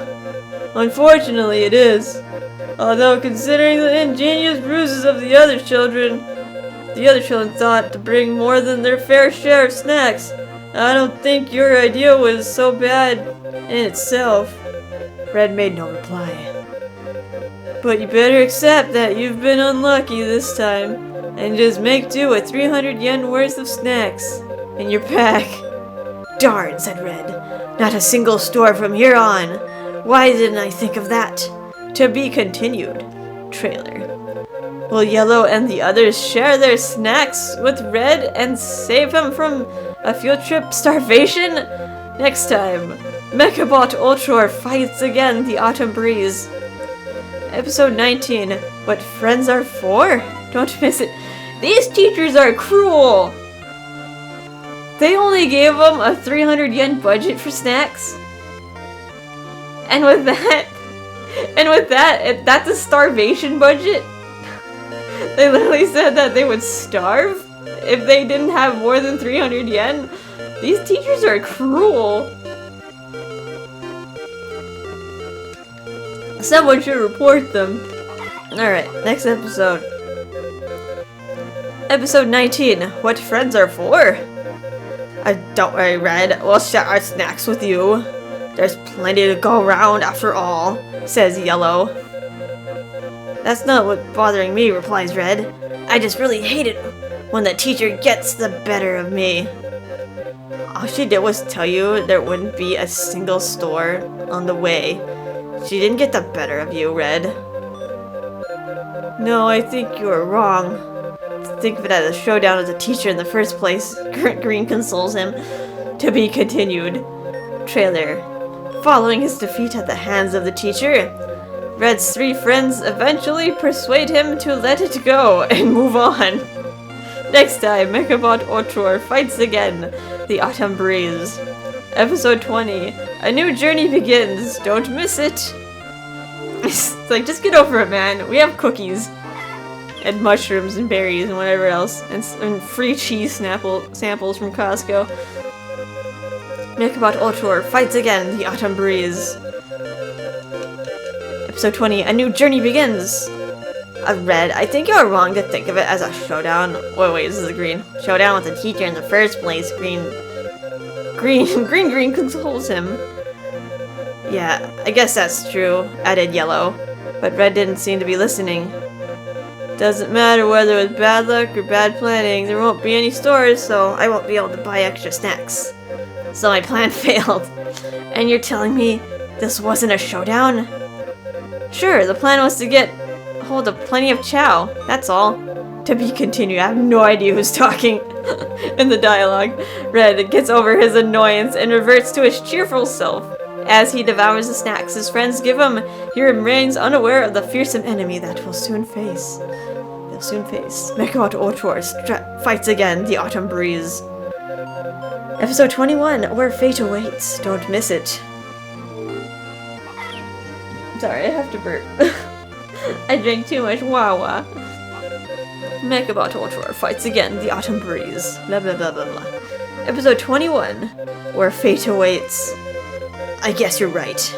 Speaker 1: Unfortunately, it is. Although, considering the ingenious ruses of the other children thought to bring more than their fair share of snacks. I don't think your idea was so bad in itself. Red made no reply. But you better accept that you've been unlucky this time, and just make do with 300 yen worth of snacks in your pack. Darn, said Red. Not a single store from here on. Why didn't I think of that? To be continued. Trailer. Will Yellow and the others share their snacks with Red and save him from a field trip starvation? Next time, Mechabot Ultror fights again the Autumn Breeze. Episode 19, What Friends Are For? Don't miss it. These teachers are cruel! They only gave them a 300 yen budget for snacks. And with that, that's a starvation budget. They literally said that they would starve if they didn't have more than 300 yen. These teachers are cruel. Someone should report them. Alright, next episode. Episode 19, What Friends Are For? Don't worry, Red. We'll share our snacks with you. There's plenty to go around after all, says Yellow. That's not what's bothering me, replies Red. I just really hate it when the teacher gets the better of me. All she did was tell you there wouldn't be a single store on the way. She didn't get the better of you, Red. No, I think you are wrong. To think of it as a showdown with the teacher in the first place, Green consoles him. To be continued. Trailer. Following his defeat at the hands of the teacher, Red's three friends eventually persuade him to let it go and move on. Next time, Mechabot Ultror fights again the Autumn Breeze. Episode 20, A New Journey Begins. Don't miss it. It's like, just get over it, man. We have cookies. And mushrooms and berries and whatever else. And free cheese samples from Costco. Mechabot Ultror fights again the Autumn Breeze. Episode 20, A New Journey Begins. Red, I think you're wrong to think of it as a showdown. Wait, this is a Green. Showdown with the teacher in the first place. Green consoles him. Yeah, I guess that's true, added Yellow. But Red didn't seem to be listening. Doesn't matter whether it was bad luck or bad planning, there won't be any stores, so I won't be able to buy extra snacks. So my plan failed. And you're telling me this wasn't a showdown? Sure, the plan was to get hold of plenty of chow, that's all. To be continued. I have no idea who's talking in the dialogue. Red gets over his annoyance and reverts to his cheerful self. As he devours the snacks his friends give him, he remains unaware of the fearsome enemy that will soon face. They'll soon face. Mechabot Ultror fights again, the Autumn Breeze. Episode 21, Where Fate Awaits. Don't miss it. Sorry, I have to burp. I drank too much Wawa. Mechabot Ultror fights again, the Autumn Breeze. Blah blah blah blah blah. Episode 21, Where Fate Awaits. I guess you're right.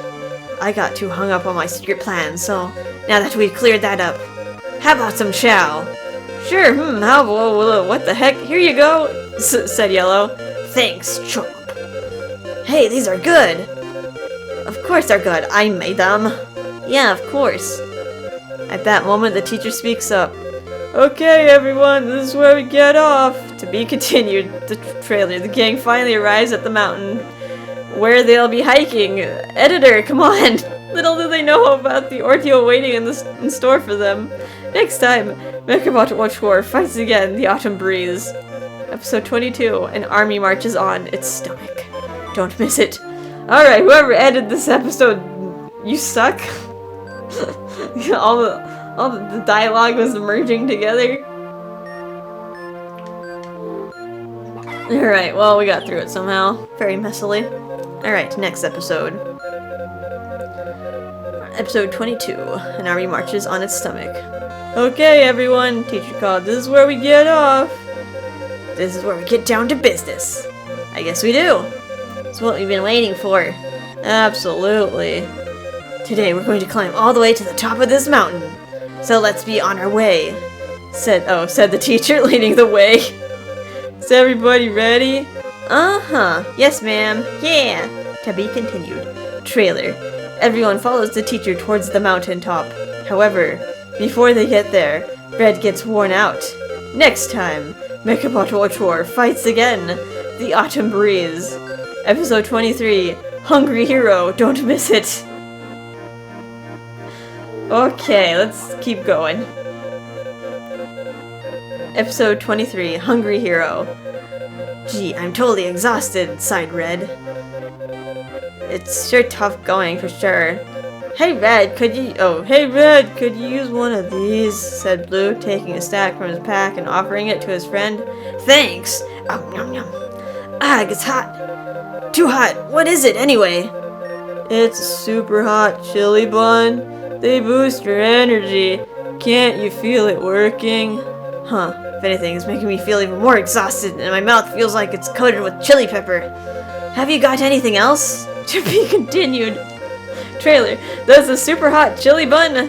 Speaker 1: I got too hung up on my secret plan, so now that we've cleared that up, how about some chow? Sure, what the heck? Here you go, said Yellow. Thanks, Chomp. Hey, these are good. Of course they're good. I made them. Yeah, of course. At that moment, the teacher speaks up. Okay, everyone, this is where we get off. To be continued. The trailer. The gang finally arrives at the mountain where they'll be hiking. Editor, come on. Little do they know about the ordeal waiting in store for them. Next time, Mechabot Ultror fights again, the Autumn Breeze. Episode 22, An Army Marches on its Stomach. Don't miss it. Alright, whoever edited this episode, you suck. all the dialogue was merging together. Alright, well, we got through it somehow. Very messily. Alright, next episode. Episode 22, An Army Marches on its Stomach. Okay, everyone, teacher called. This is where we get off. This is where we get down to business. I guess we do. It's what we've been waiting for. Absolutely. Today we're going to climb all the way to the top of this mountain. So let's be on our way. Said the teacher, leading the way. Is everybody ready? Uh-huh. Yes, ma'am. Yeah. To be continued. Trailer. Everyone follows the teacher towards the mountaintop. However, before they get there, Red gets worn out. Next time, Mechabot Ultror fights again, the Autumn Breeze. Episode 23, Hungry Hero, don't miss it. Okay, let's keep going. Episode 23, Hungry Hero. Gee, I'm totally exhausted, sighed Red. It's sure tough going, for sure. Hey Red, could you use one of these? Said Blue, taking a stack from his pack and offering it to his friend. Thanks! Yum yum. Ah, it's hot. Too hot. What is it, anyway? It's a super hot chili bun. They boost your energy. Can't you feel it working? Huh. If anything, it's making me feel even more exhausted, and my mouth feels like it's coated with chili pepper. Have you got anything else? To be continued. Trailer. Does the super hot chili bun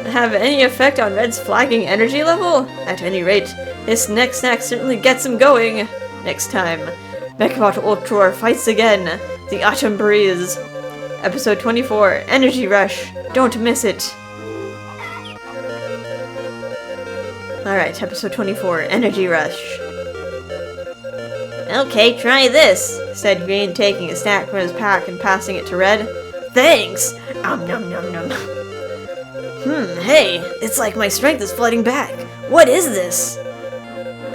Speaker 1: have any effect on Red's flagging energy level? At any rate, this next snack certainly gets him going. Next time, Mechabot Ultror fights again, the Autumn Breeze. Episode 24, Energy Rush. Don't miss it. Alright, episode 24, Energy Rush. Okay, try this, said Green, taking a snack from his pack and passing it to Red. Thanks! Nom nom nom. Hey, it's like my strength is flooding back. What is this?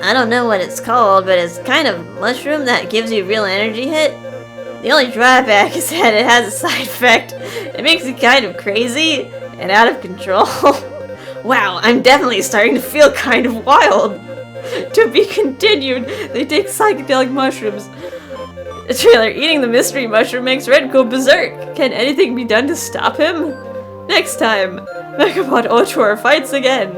Speaker 1: I don't know what it's called, but it's kind of mushroom that gives you a real energy hit. The only drawback is that it has a side effect. It makes you kind of crazy and out of control. Wow, I'm definitely starting to feel kind of wild. To be continued, they take psychedelic mushrooms. Trailer, eating the mystery mushroom makes Red go berserk. Can anything be done to stop him? Next time, Mechabot Ultror fights again,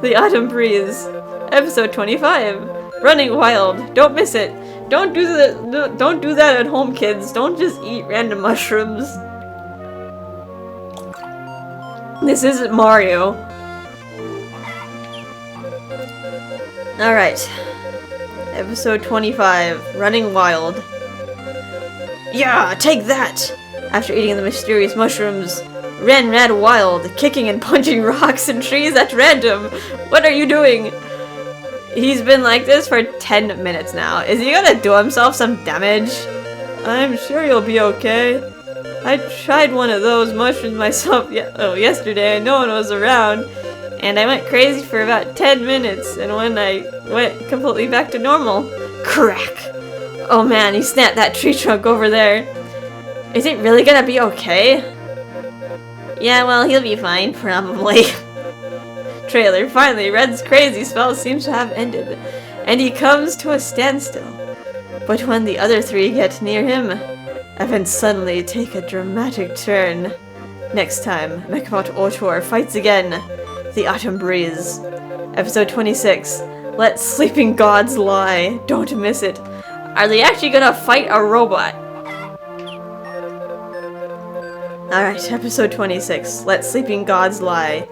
Speaker 1: the Autumn Breeze. Episode 25, Running Wild. Don't miss it. Don't do that at home, kids. Don't just eat random mushrooms. This isn't Mario. Alright. Episode 25, Running Wild. Yeah, take that! After eating the mysterious mushrooms, Ren ran wild, kicking and punching rocks and trees at random. What are you doing? He's been like this for 10 minutes now. Is he gonna do himself some damage? I'm sure you'll be okay. I tried one of those mushrooms myself yesterday and no one was around. And I went crazy for about 10 minutes, and when I went completely back to normal, crack! Oh man, he snapped that tree trunk over there.
Speaker 2: Is it really gonna be okay? Yeah, well, he'll be fine, probably. Trailer. Finally, Red's crazy spell seems to have ended, and he comes to a standstill. But when the other three get near him, events suddenly take a dramatic turn. Next time, Mechabot Ultror fights again. The Autumn Breeze. Episode 26. Let sleeping gods lie. Don't miss it. Are they actually gonna fight a robot? Alright, episode 26. Let sleeping gods lie.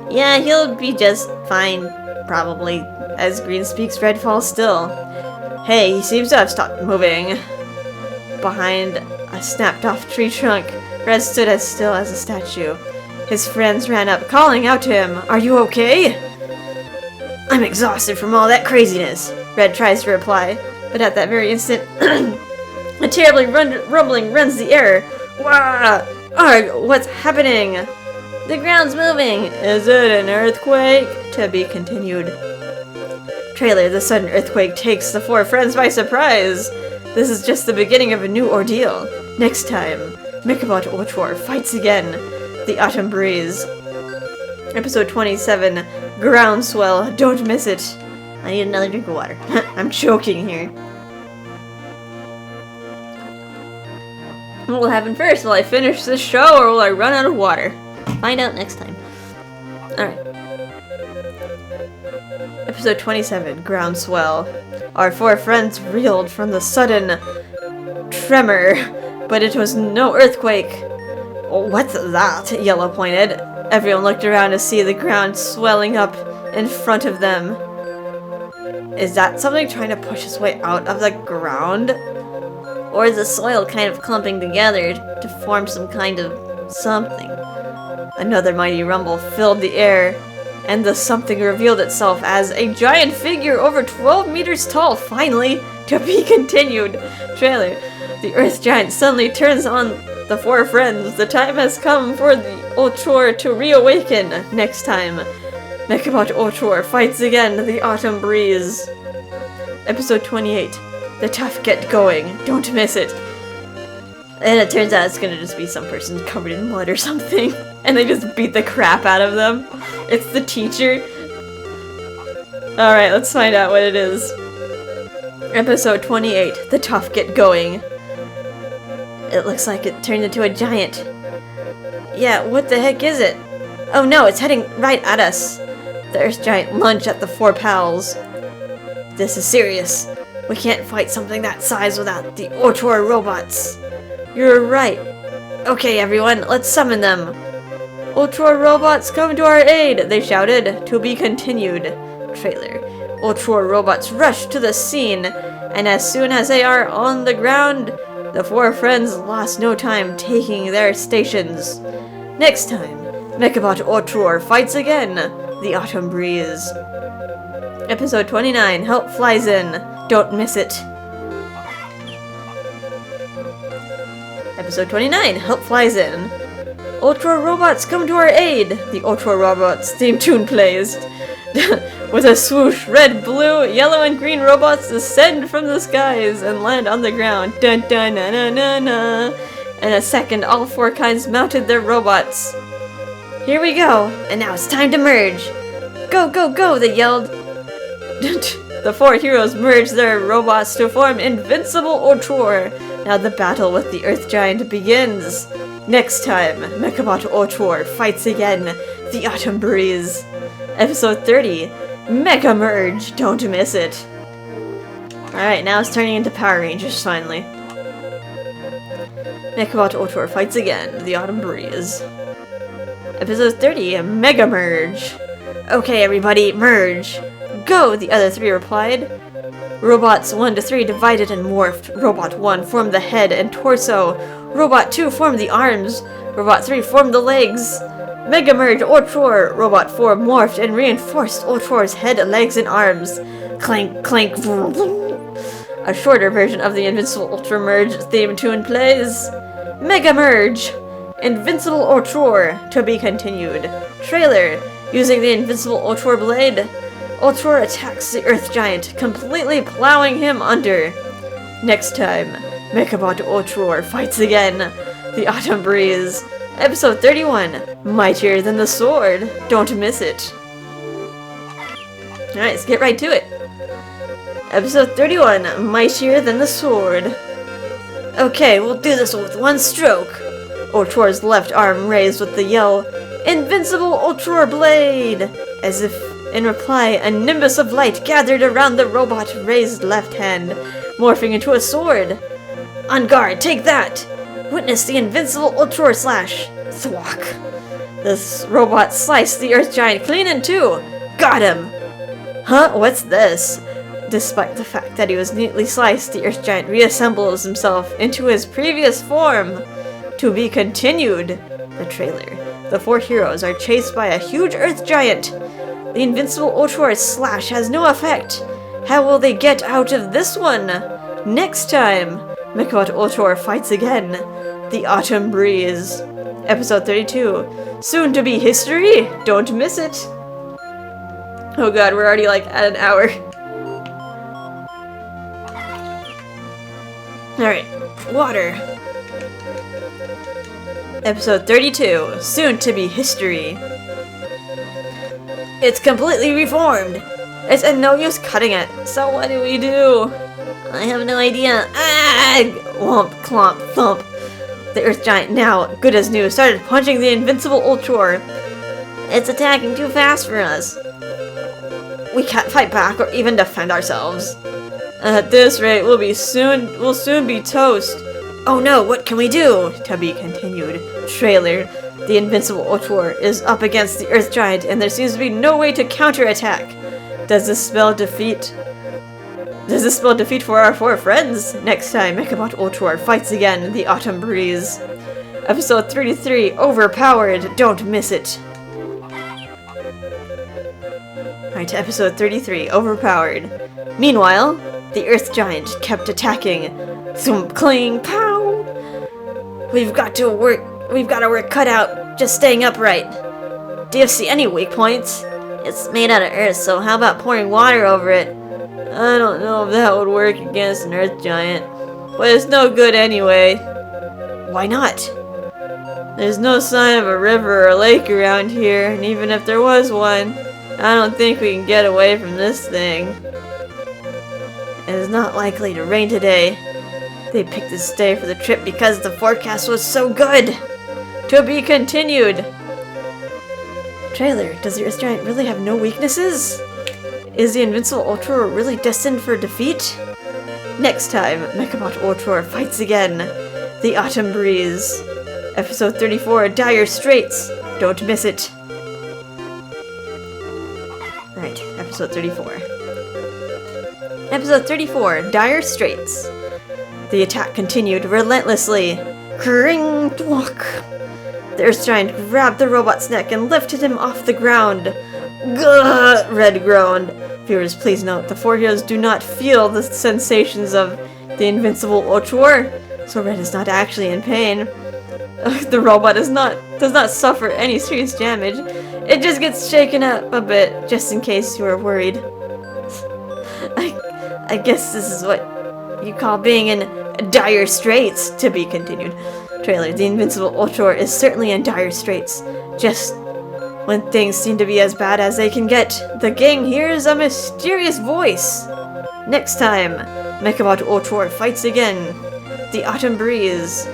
Speaker 2: Yeah, he'll be just fine, probably, as Green speaks Red falls still. Hey, he seems to have stopped moving. Behind a snapped-off tree trunk, Red stood as still as a statue. His friends ran up, calling out to him, "Are you okay?" "I'm exhausted from all that craziness," Red tries to reply, but at that very instant, a terribly rumbling rends the air. Wah! Arg, what's happening? The ground's moving. Is it an earthquake? To be continued. Trailer. The sudden earthquake takes the four friends by surprise. This is just the beginning of a new ordeal. Next time, Mechabot Ultror fights again. The Autumn Breeze. Episode 27. Groundswell. Don't miss it. I need another drink of water. I'm choking here. What will happen first? Will I finish this show or will I run out of water? Find out next time. Alright. Episode 27, Groundswell. Our four friends reeled from the sudden tremor, but it was no earthquake. What's that? Yellow pointed. Everyone looked around to see the ground swelling up in front of them. Is that something trying to push its way out of the ground? Or is the soil kind of clumping together to form some kind of something? Another mighty rumble filled the air, and the something revealed itself as a giant figure over 12 meters tall, finally, to be continued. Trailer. The earth giant suddenly turns on the four friends. The time has come for the Ultror to reawaken. Next time, Mechabot Ultror fights again the Autumn Breeze. Episode 28. The tough get going. Don't miss it. And it turns out it's gonna just be some person covered in mud or something. And they just beat the crap out of them. It's the teacher. Alright, let's find out what it is. Episode 28. The tough get going. It looks like it turned into a giant. Yeah, what the heck is it? Oh no, it's heading right at us. The Earth Giant lunged at the four pals. This is serious. We can't fight something that size without the Ultror robots. You're right. Okay, everyone, let's summon them. Ultror robots, come to our aid, they shouted. To be continued. Trailer. Ultror robots rushed to the scene, and as soon as they are on the ground, the four friends lost no time taking their stations. Next time, Mechabot Ultror fights again. The Autumn Breeze. Episode 29. Help flies in. Don't miss it. Episode 29. Help flies in. Ultra robots, come to our aid! The Ultra robots theme tune plays. With a swoosh, red, blue, yellow, and green robots descend from the skies and land on the ground. Dun dun na na na na. In a second, all four kinds mounted their robots. Here we go, and now it's time to merge. Go, go, go, they yelled. The four heroes merged their robots to form Invincible Ultror. Now the battle with the Earth Giant begins. Next time, Mechabot Ultror fights again, the Autumn Breeze. Episode 30, Mega Merge. Don't miss it. Alright, now it's turning into Power Rangers finally. Mechabot Ultror fights again, the Autumn Breeze. Episode 30, Mega Merge. Okay, everybody, merge. Go, the other three replied. Robots 1 to 3 divided and morphed. Robot 1 formed the head and torso. Robot 2 formed the arms. Robot 3 formed the legs. Mega Merge Ultror. Robot 4 morphed and reinforced Ultror's head, legs, and arms. Clank, clank, vroom, vroom. A shorter version of the Invincible Ultra Merge theme tune plays. Mega Merge. Invincible Ultror. To be continued. Trailer. Using the Invincible Ultror blade, Ultror attacks the Earth Giant, completely plowing him under. Next time,
Speaker 1: Mechabot Ultror fights again. The Autumn Breeze. Episode 31. Mightier than the sword. Don't miss it. Alright, let's get right to it. Episode 31. Mightier than the sword. Okay, we'll do this with one stroke. Ultror's left arm raised with the yell, Invincible Ultror Blade! As if in reply, a nimbus of light gathered around the robot raised left hand, morphing into a sword. On guard, take that! Witness the Invincible Ultror slash. Thwack. This robot sliced the Earth Giant clean in two. Got him! Huh? What's this? Despite the fact that he was neatly sliced, the Earth Giant reassembles himself into his previous form. To be continued. The trailer. The four heroes are chased by a huge Earth Giant. The Invincible Ultror slash has no effect. How will they get out of this one? Next time, Mechabot Ultror fights again. The Autumn Breeze. Episode 32. Soon to be history. Don't miss it. Oh god, we're already like at an hour. Alright, water. Episode 32, soon to be history. It's completely reformed. It's no use cutting it, so what do we do?
Speaker 2: I have no idea.
Speaker 1: Ah! Whomp, clomp, thump. The Earth Giant, now good as new, started punching the Invincible Ultror.
Speaker 2: It's attacking too fast for us.
Speaker 1: We can't fight back or even defend ourselves. At this rate, we'll soon be toast. Oh no, what can we do? To be continued. Trailer. The Invincible Ultror is up against the Earth Giant, and there seems to be no way to counterattack. Does this spell defeat for our four friends? Next time, Mechabot Ultror fights again. The Autumn Breeze. Episode 33. Overpowered. Don't miss it. Alright, episode 33. Overpowered. Meanwhile, the Earth Giant kept attacking. Thump, cling, pow! We've got our work cut out, just staying upright. Do you see any weak points?
Speaker 2: It's made out of earth, so how about pouring water over it?
Speaker 1: I don't know if that would work against an Earth Giant, but it's no good anyway. Why not? There's no sign of a river or lake around here, and even if there was one, I don't think we can get away from this thing. It is not likely to rain today. They picked this day for the trip because the forecast was so good! To be continued! Trailer, does the Earth Giant really have no weaknesses? Is the Invincible Ultror really destined for defeat? Next time, Mechabot Ultror fights again. The Autumn Breeze. Episode 34, Dire Straits. Don't miss it. Alright, episode 34. Episode 34, Dire Straits. The attack continued relentlessly. Kring dwok. The Earth Giant grabbed the robot's neck and lifted him off the ground. Gah! Red groaned. Viewers, please note, the four heroes do not feel the sensations of the Invincible Ultror, so Red is not actually in pain. The robot does not suffer any serious damage. It just gets shaken up a bit, just in case you were worried. I guess this is what you call being in dire straits. To be continued. Trailer. The Invincible Ultror is certainly in dire straits. Just when things seem to be as bad as they can get, the gang hears a mysterious voice. Next time, Mechabot Ultror fights again. The Autumn Breeze.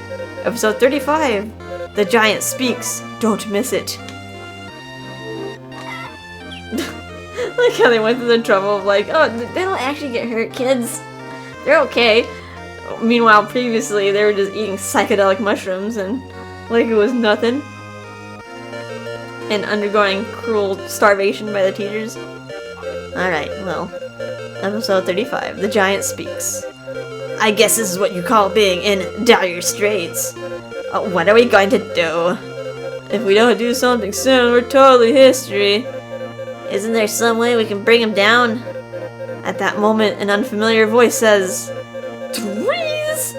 Speaker 1: Episode 35. The Giant Speaks. Don't miss it. Like how they went through the trouble of like, oh, they don't actually get hurt, kids. They're okay. Meanwhile, previously, they were just eating psychedelic mushrooms and like it was nothing. And undergoing cruel starvation by the teachers. Alright, well. Episode 35. The Giant Speaks. I guess this is what you call being in dire straits. What are we going to do? If we don't do something soon, we're totally history.
Speaker 2: Isn't there some way we can bring him down?
Speaker 1: At that moment, an unfamiliar voice says, Trees!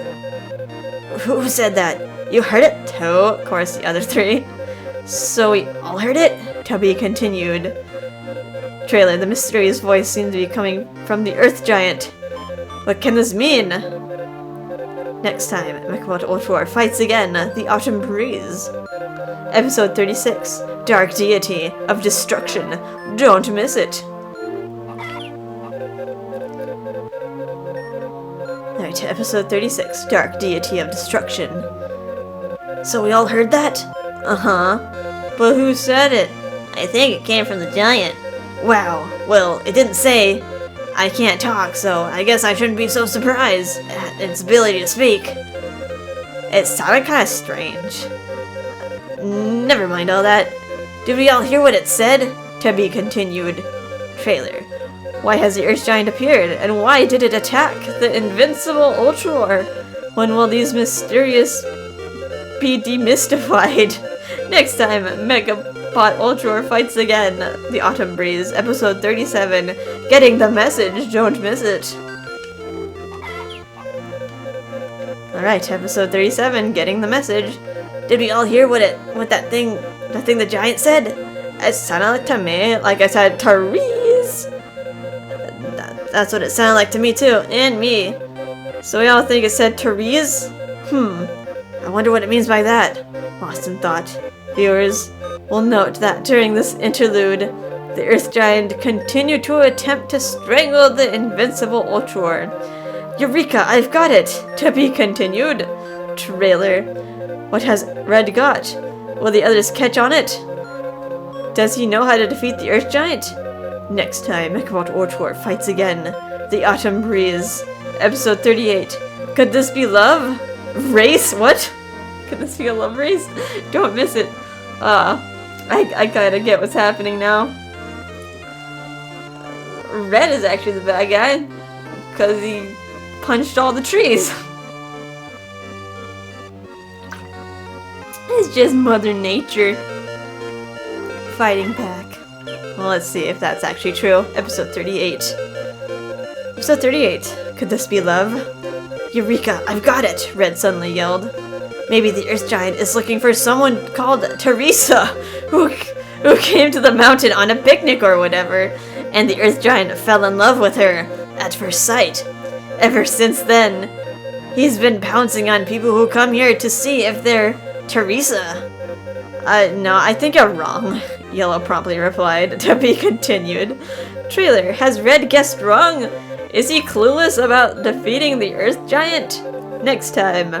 Speaker 1: Who said that? You heard it too? Of course, the other three. So we all heard it? To be continued. Trailer, the mysterious voice seems to be coming from the Earth Giant. What can this mean? Next time, Mechabot Ultror fights again, the Autumn Breeze. Episode 36, Dark Deity of Destruction. Don't miss it. Alright, episode 36, Dark Deity of Destruction. So we all heard that? Uh-huh. But who said it?
Speaker 2: I think it came from the giant.
Speaker 1: Wow, well, it didn't say. I can't talk, so I guess I shouldn't be so surprised at its ability to speak. It sounded kind of strange. Never mind all that. Did we all hear what it said? To be continued. Trailer. Why has the Earth Giant appeared, and why did it attack the invincible Ultror? When will these mysterious be demystified? Next time, Mechabot Ultror fights again. The Autumn Breeze, episode 37. Getting the message, don't miss it. Alright, episode 37, Getting the message. Did we all hear what that thing the giant said? It sounded like to me, like I said, Therese. That's what it sounded like to me too, and me. So we all think it said Therese? I wonder what it means by that. Lost in thought. Viewers will note that during this interlude, the Earth Giant continued to attempt to strangle the invincible Ultror. Eureka, I've got it! To be continued. Trailer. What has Red got? Will the others catch on it? Does he know how to defeat the Earth Giant? Next time, Mechabot Ultror fights again. The Autumn Breeze. Episode 38. Could this be love? Race? What? Could this be a love race? Don't miss it. I kinda get what's happening now. Red is actually the bad guy, because he punched all the trees. It's just Mother Nature fighting back. Well, let's see if that's actually true. Episode 38. Episode 38. Could this be love? Eureka, I've got it! Red suddenly yelled. Maybe the Earth Giant is looking for someone called Teresa, who came to the mountain on a picnic or whatever, and the Earth Giant fell in love with her at first sight. Ever since then, he's been pouncing on people who come here to see if they're Teresa. No, I think you're wrong, Yellow promptly replied. To be continued. Trailer, has Red guessed wrong? Is he clueless about defeating the Earth Giant? Next time,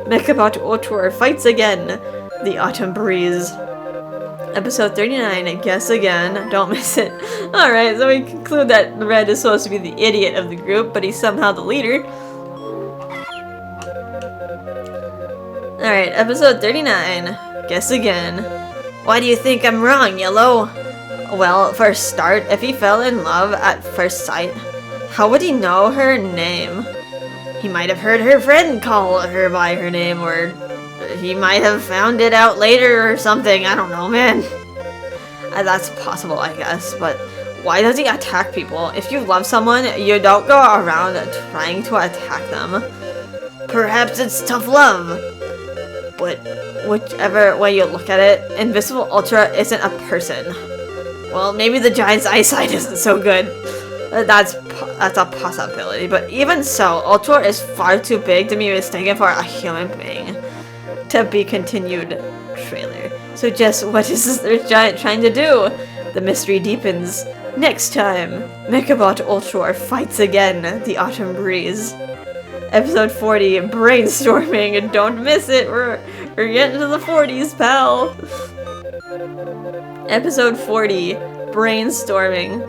Speaker 1: Mechabot Ultror fights again. The Autumn Breeze. Episode 39, Guess Again. Don't miss it. Alright, so we conclude that Red is supposed to be the idiot of the group, but he's somehow the leader. Alright, episode 39, Guess Again. Why do you think I'm wrong, Yellow? Well, for a start, if he fell in love at first sight, how would he know her name? He might have heard her friend call her by her name, or he might have found it out later or something. I don't know, man. That's possible, I guess, but why does he attack people? If you love someone, you don't go around trying to attack them. Perhaps it's tough love. But whichever way you look at it, Invisible Ultra isn't a person. Well, maybe the giant's eyesight isn't so good. That's a possibility, but even so, Ultror is far too big to be mistaken for a human being. To be continued. Trailer. So just what is this Earth Giant trying to do? The mystery deepens. Next time, Mechabot Ultror fights again. The Autumn Breeze. Episode 40, Brainstorming. Don't miss it. We're getting to the 40s, pal. Episode 40, Brainstorming.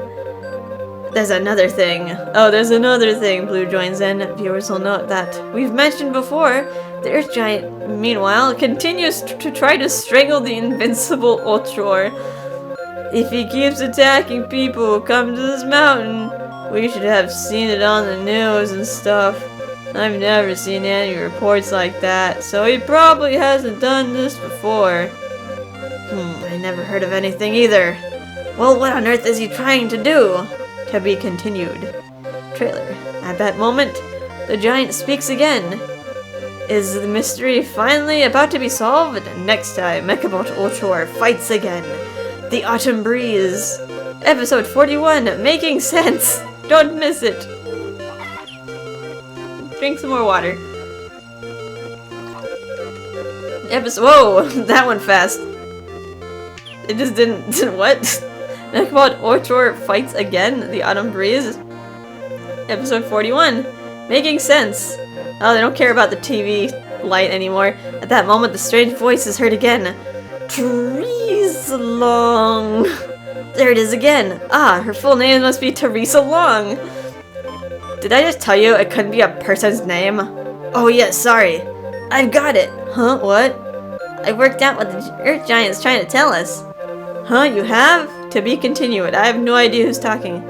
Speaker 1: There's another thing. Oh, there's another thing, Blue joins in. Viewers will note that we've mentioned before, the Earth Giant, meanwhile, continues to try to strangle the invincible Ultror. If he keeps attacking people who come to this mountain, we should have seen it on the news and stuff. I've never seen any reports like that, so he probably hasn't done this before. I never heard of anything either. Well, what on earth is he trying to do? To be continued. Trailer. At that moment, the giant speaks again. Is the mystery finally about to be solved? Next time, Mechabot Ultror fights again. The Autumn Breeze. Episode 41, Making Sense. Don't miss it. Drink some more water. Whoa, that went fast. It just didn't what? Mechabot Ultror fights again, the Autumn Breeze. Episode 41. Making sense. Oh, they don't care about the TV light anymore. At that moment, the strange voice is heard again. Trees Long. There it is again. Ah, her full name must be Teresa Long. Did I just tell you it couldn't be a person's name? Oh yes, sorry. I've got it. Huh, what?
Speaker 2: I worked out what the Earth Giant's trying to tell us.
Speaker 1: Huh, you have? To be continued. I have no idea who's talking.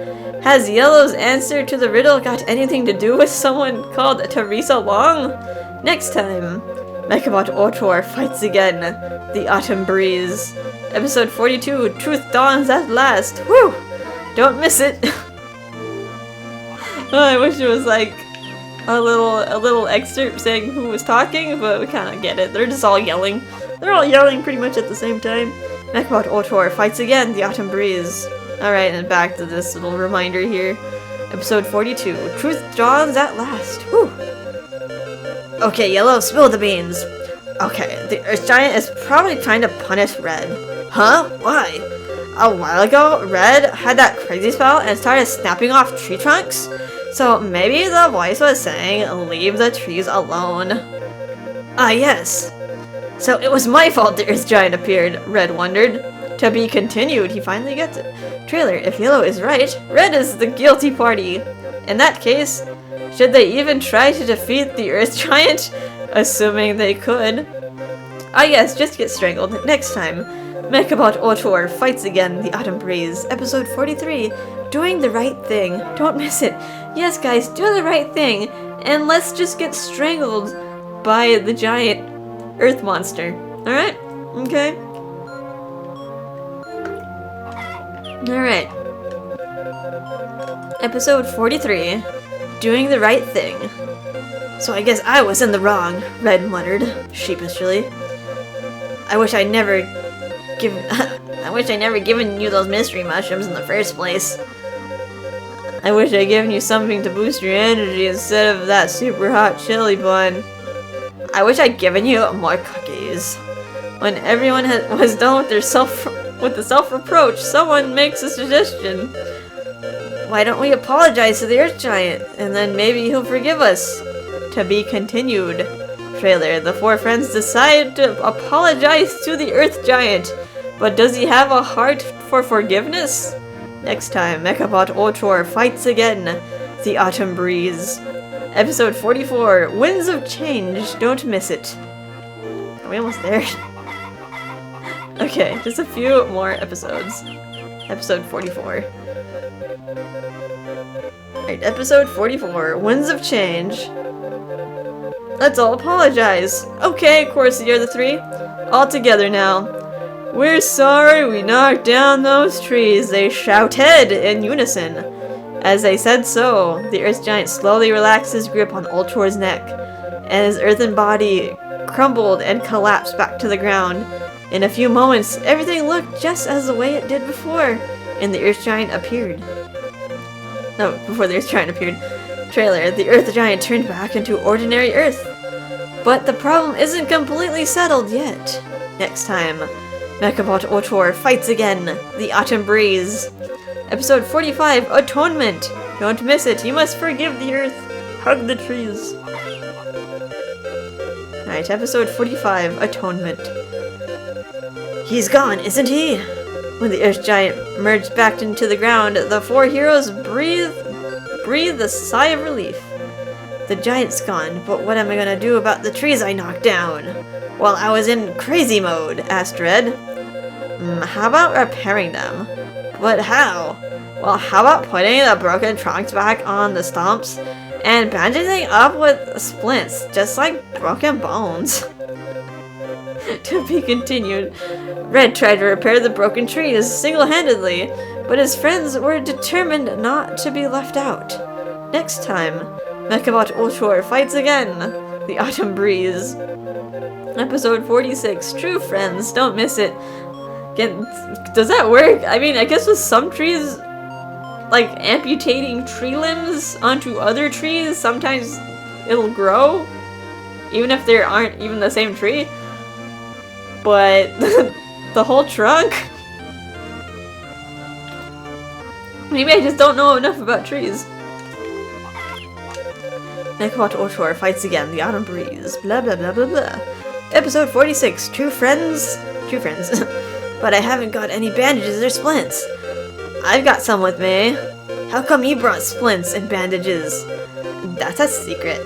Speaker 1: Has Yellow's answer to the riddle got anything to do with someone called Teresa Long? Next time, Mechabot Ultror fights again, the Autumn Breeze. Episode 42, Truth Dawns at Last. Whew! Don't miss it. Oh, I wish it was like a little excerpt saying who was talking, but we kind of get it. They're just all yelling. They're all yelling pretty much at the same time. Mechabot Ultror fights again, the Autumn Breeze. Alright, and back to this little reminder here. Episode 42, Truth Dawns at Last. Whew! Okay, Yellow, spill the beans. Okay, the Earth Giant is probably trying to punish Red. Huh? Why? A while ago, Red had that crazy spell and started snapping off tree trunks. So maybe the voice was saying, leave the trees alone. Ah, yes. So it was my fault the Earth Giant appeared, Red wondered. To be continued, he finally gets it. Trailer, if Yellow is right, Red is the guilty party. In that case, should they even try to defeat the Earth Giant? Assuming they could. Ah yes, just get strangled. Next time, Mechabot Ultror fights again, the Autumn Breeze. Episode 43, Doing the Right Thing. Don't miss it. Yes guys, do the right thing, and let's just get strangled by the giant Earth monster. Alright? Okay. Alright. Episode 43, Doing the Right Thing. So I guess I was in the wrong, Red muttered, sheepishly. I wish I'd never given you those mystery mushrooms in the first place. I wish I'd given you something to boost your energy instead of that super hot chili bun. I wish I'd given you more cookies. When everyone was done with the self-reproach, someone makes a suggestion. Why don't we apologize to the Earth Giant, and then maybe he'll forgive us? To be continued. Trailer, the four friends decide to apologize to the Earth Giant, but does he have a heart for forgiveness? Next time, Mechabot Ultror fights again, the Autumn Breeze. Episode 44, Winds of Change. Don't miss it. Are we almost there? Okay, just a few more episodes. Episode 44. Alright, episode 44, Winds of Change. Let's all apologize. Okay, of course, you're the three. All together now. We're sorry we knocked down those trees, they shouted in unison. As they said so, the Earth Giant slowly relaxed his grip on Ultror's neck, and his earthen body crumbled and collapsed back to the ground. In a few moments, everything looked just as the way it did before, and the Earth Giant appeared. No, before the Earth Giant appeared. Trailer, the Earth Giant turned back into ordinary Earth. But the problem isn't completely settled yet. Next time, Mechabot Ultror fights again, the Autumn Breeze. Episode 45, Atonement. Don't miss it, you must forgive the Earth. Hug the trees. Alright, episode 45, Atonement. He's gone, isn't he? When the Earth Giant merged back into the ground, the four heroes breathed a sigh of relief. The giant's gone, but what am I gonna do about the trees I knocked down? While I was in crazy mode, asked Red. How about repairing them? But how? Well, how about putting the broken trunks back on the stumps and bandaging up with splints, just like broken bones? To be continued. Red tried to repair the broken trees single-handedly, but his friends were determined not to be left out. Next time, Mechabot Ultror fights again, the Autumn Breeze. Episode 46, True Friends, don't miss it. Does that work? I mean, I guess with some trees, like amputating tree limbs onto other trees, sometimes it'll grow, even if they aren't even the same tree. but the whole trunk? Maybe I just don't know enough about trees. Mechabot Ultror fights again, the Autumn Breeze. Blah blah blah blah blah. Episode 46, True Friends? True Friends. But I haven't got any bandages or splints. I've got some with me. How come you brought splints and bandages? That's a secret.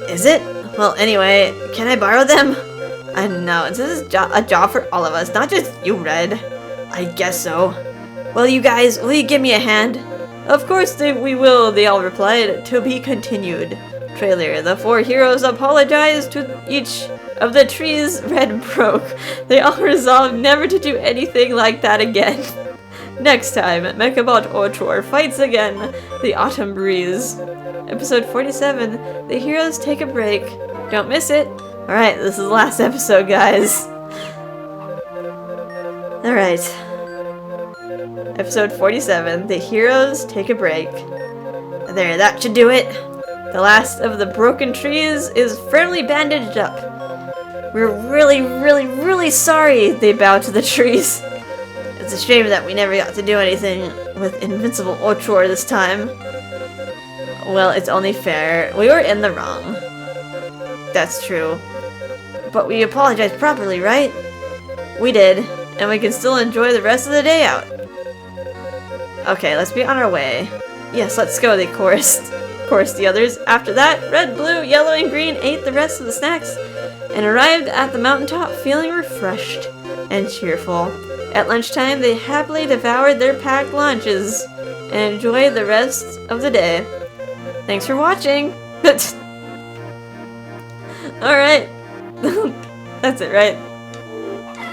Speaker 1: Is it? Well, anyway, can I borrow them? I know, this is a job for all of us, not just you, Red. I guess so. Well, you guys, will you give me a hand? Of course we will, they all replied. To be continued. Trailer. The four heroes apologized to each of the trees Red broke. They all resolved never to do anything like that again. Next time, Mechabot Ultror fights again, the Autumn Breeze. Episode 47, the heroes take a break. Don't miss it. Alright, this is the last episode, guys. Alright. Episode 47, the heroes take a break. There, that should do it. The last of the broken trees is firmly bandaged up. We're really, really, really sorry, they bow to the trees. It's a shame that we never got to do anything with Invincible Ultror this time. Well, it's only fair. We were in the wrong. That's true. But we apologized properly, right? We did, and we can still enjoy the rest of the day out. Okay, let's be on our way. Yes, let's go, they chorused the others. After that, red, blue, yellow, and green ate the rest of the snacks and arrived at the mountaintop feeling refreshed and cheerful. At lunchtime, they happily devoured their packed lunches and enjoyed the rest of the day. Thanks for watching! Alright. That's it, right?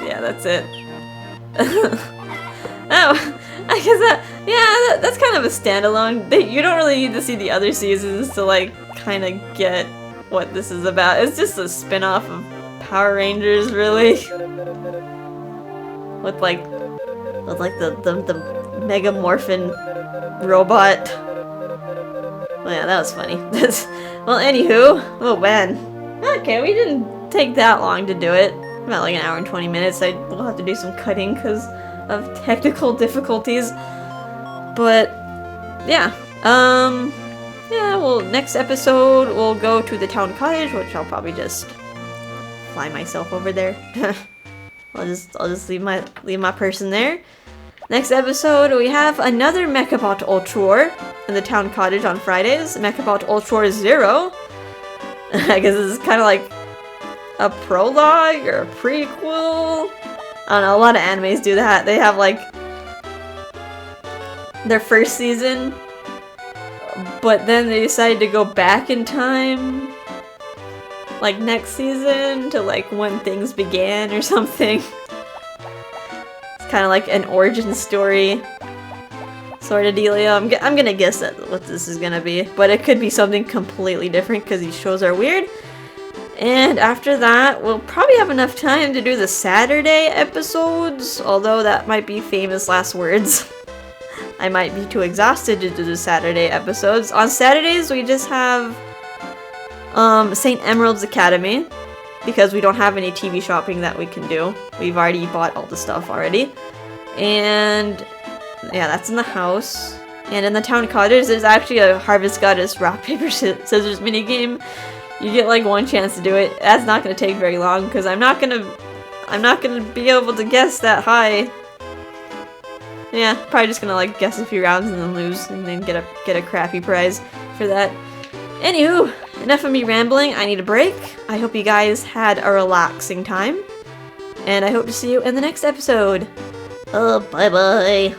Speaker 1: Yeah, that's it. Oh, I guess that's kind of a standalone. You don't really need to see the other seasons to, like, kind of get what this is about. It's just a spin-off of Power Rangers, really. With the Mega Morphin robot. Oh yeah, that was funny. Well, anywho, oh man. Okay, we didn't take that long to do it. About like an hour and 20 minutes. We'll have to do some cutting because of technical difficulties. But yeah, well, next episode we'll go to the town cottage, which I'll probably just fly myself over there. I'll just leave my person there. Next episode, we have another Mechabot Ultror in the town cottage on Fridays. Mechabot Ultror 0. I guess this is kind of like a prologue or a prequel. I don't know, a lot of animes do that. They have like their first season, but then they decide to go back in time, like next season, to like when things began or something. It's kind of like an origin story sort of dealio. I'm gonna guess that what this is gonna be, but it could be something completely different because these shows are weird. And after that, we'll probably have enough time to do the Saturday episodes, although that might be famous last words. I might be too exhausted to do the Saturday episodes. On Saturdays, we just have St. Emerald's Academy, because we don't have any TV shopping that we can do. We've already bought all the stuff already. And yeah, that's in the house. And in the town cottage, there's actually a Harvest Goddess rock, paper, scissors minigame. You get like one chance to do it. That's not gonna take very long because I'm not gonna be able to guess that high. Yeah, probably just gonna like guess a few rounds and then lose and then get a crappy prize for that. Anywho, enough of me rambling. I need a break. I hope you guys had a relaxing time. And I hope to see you in the next episode. Oh, bye-bye.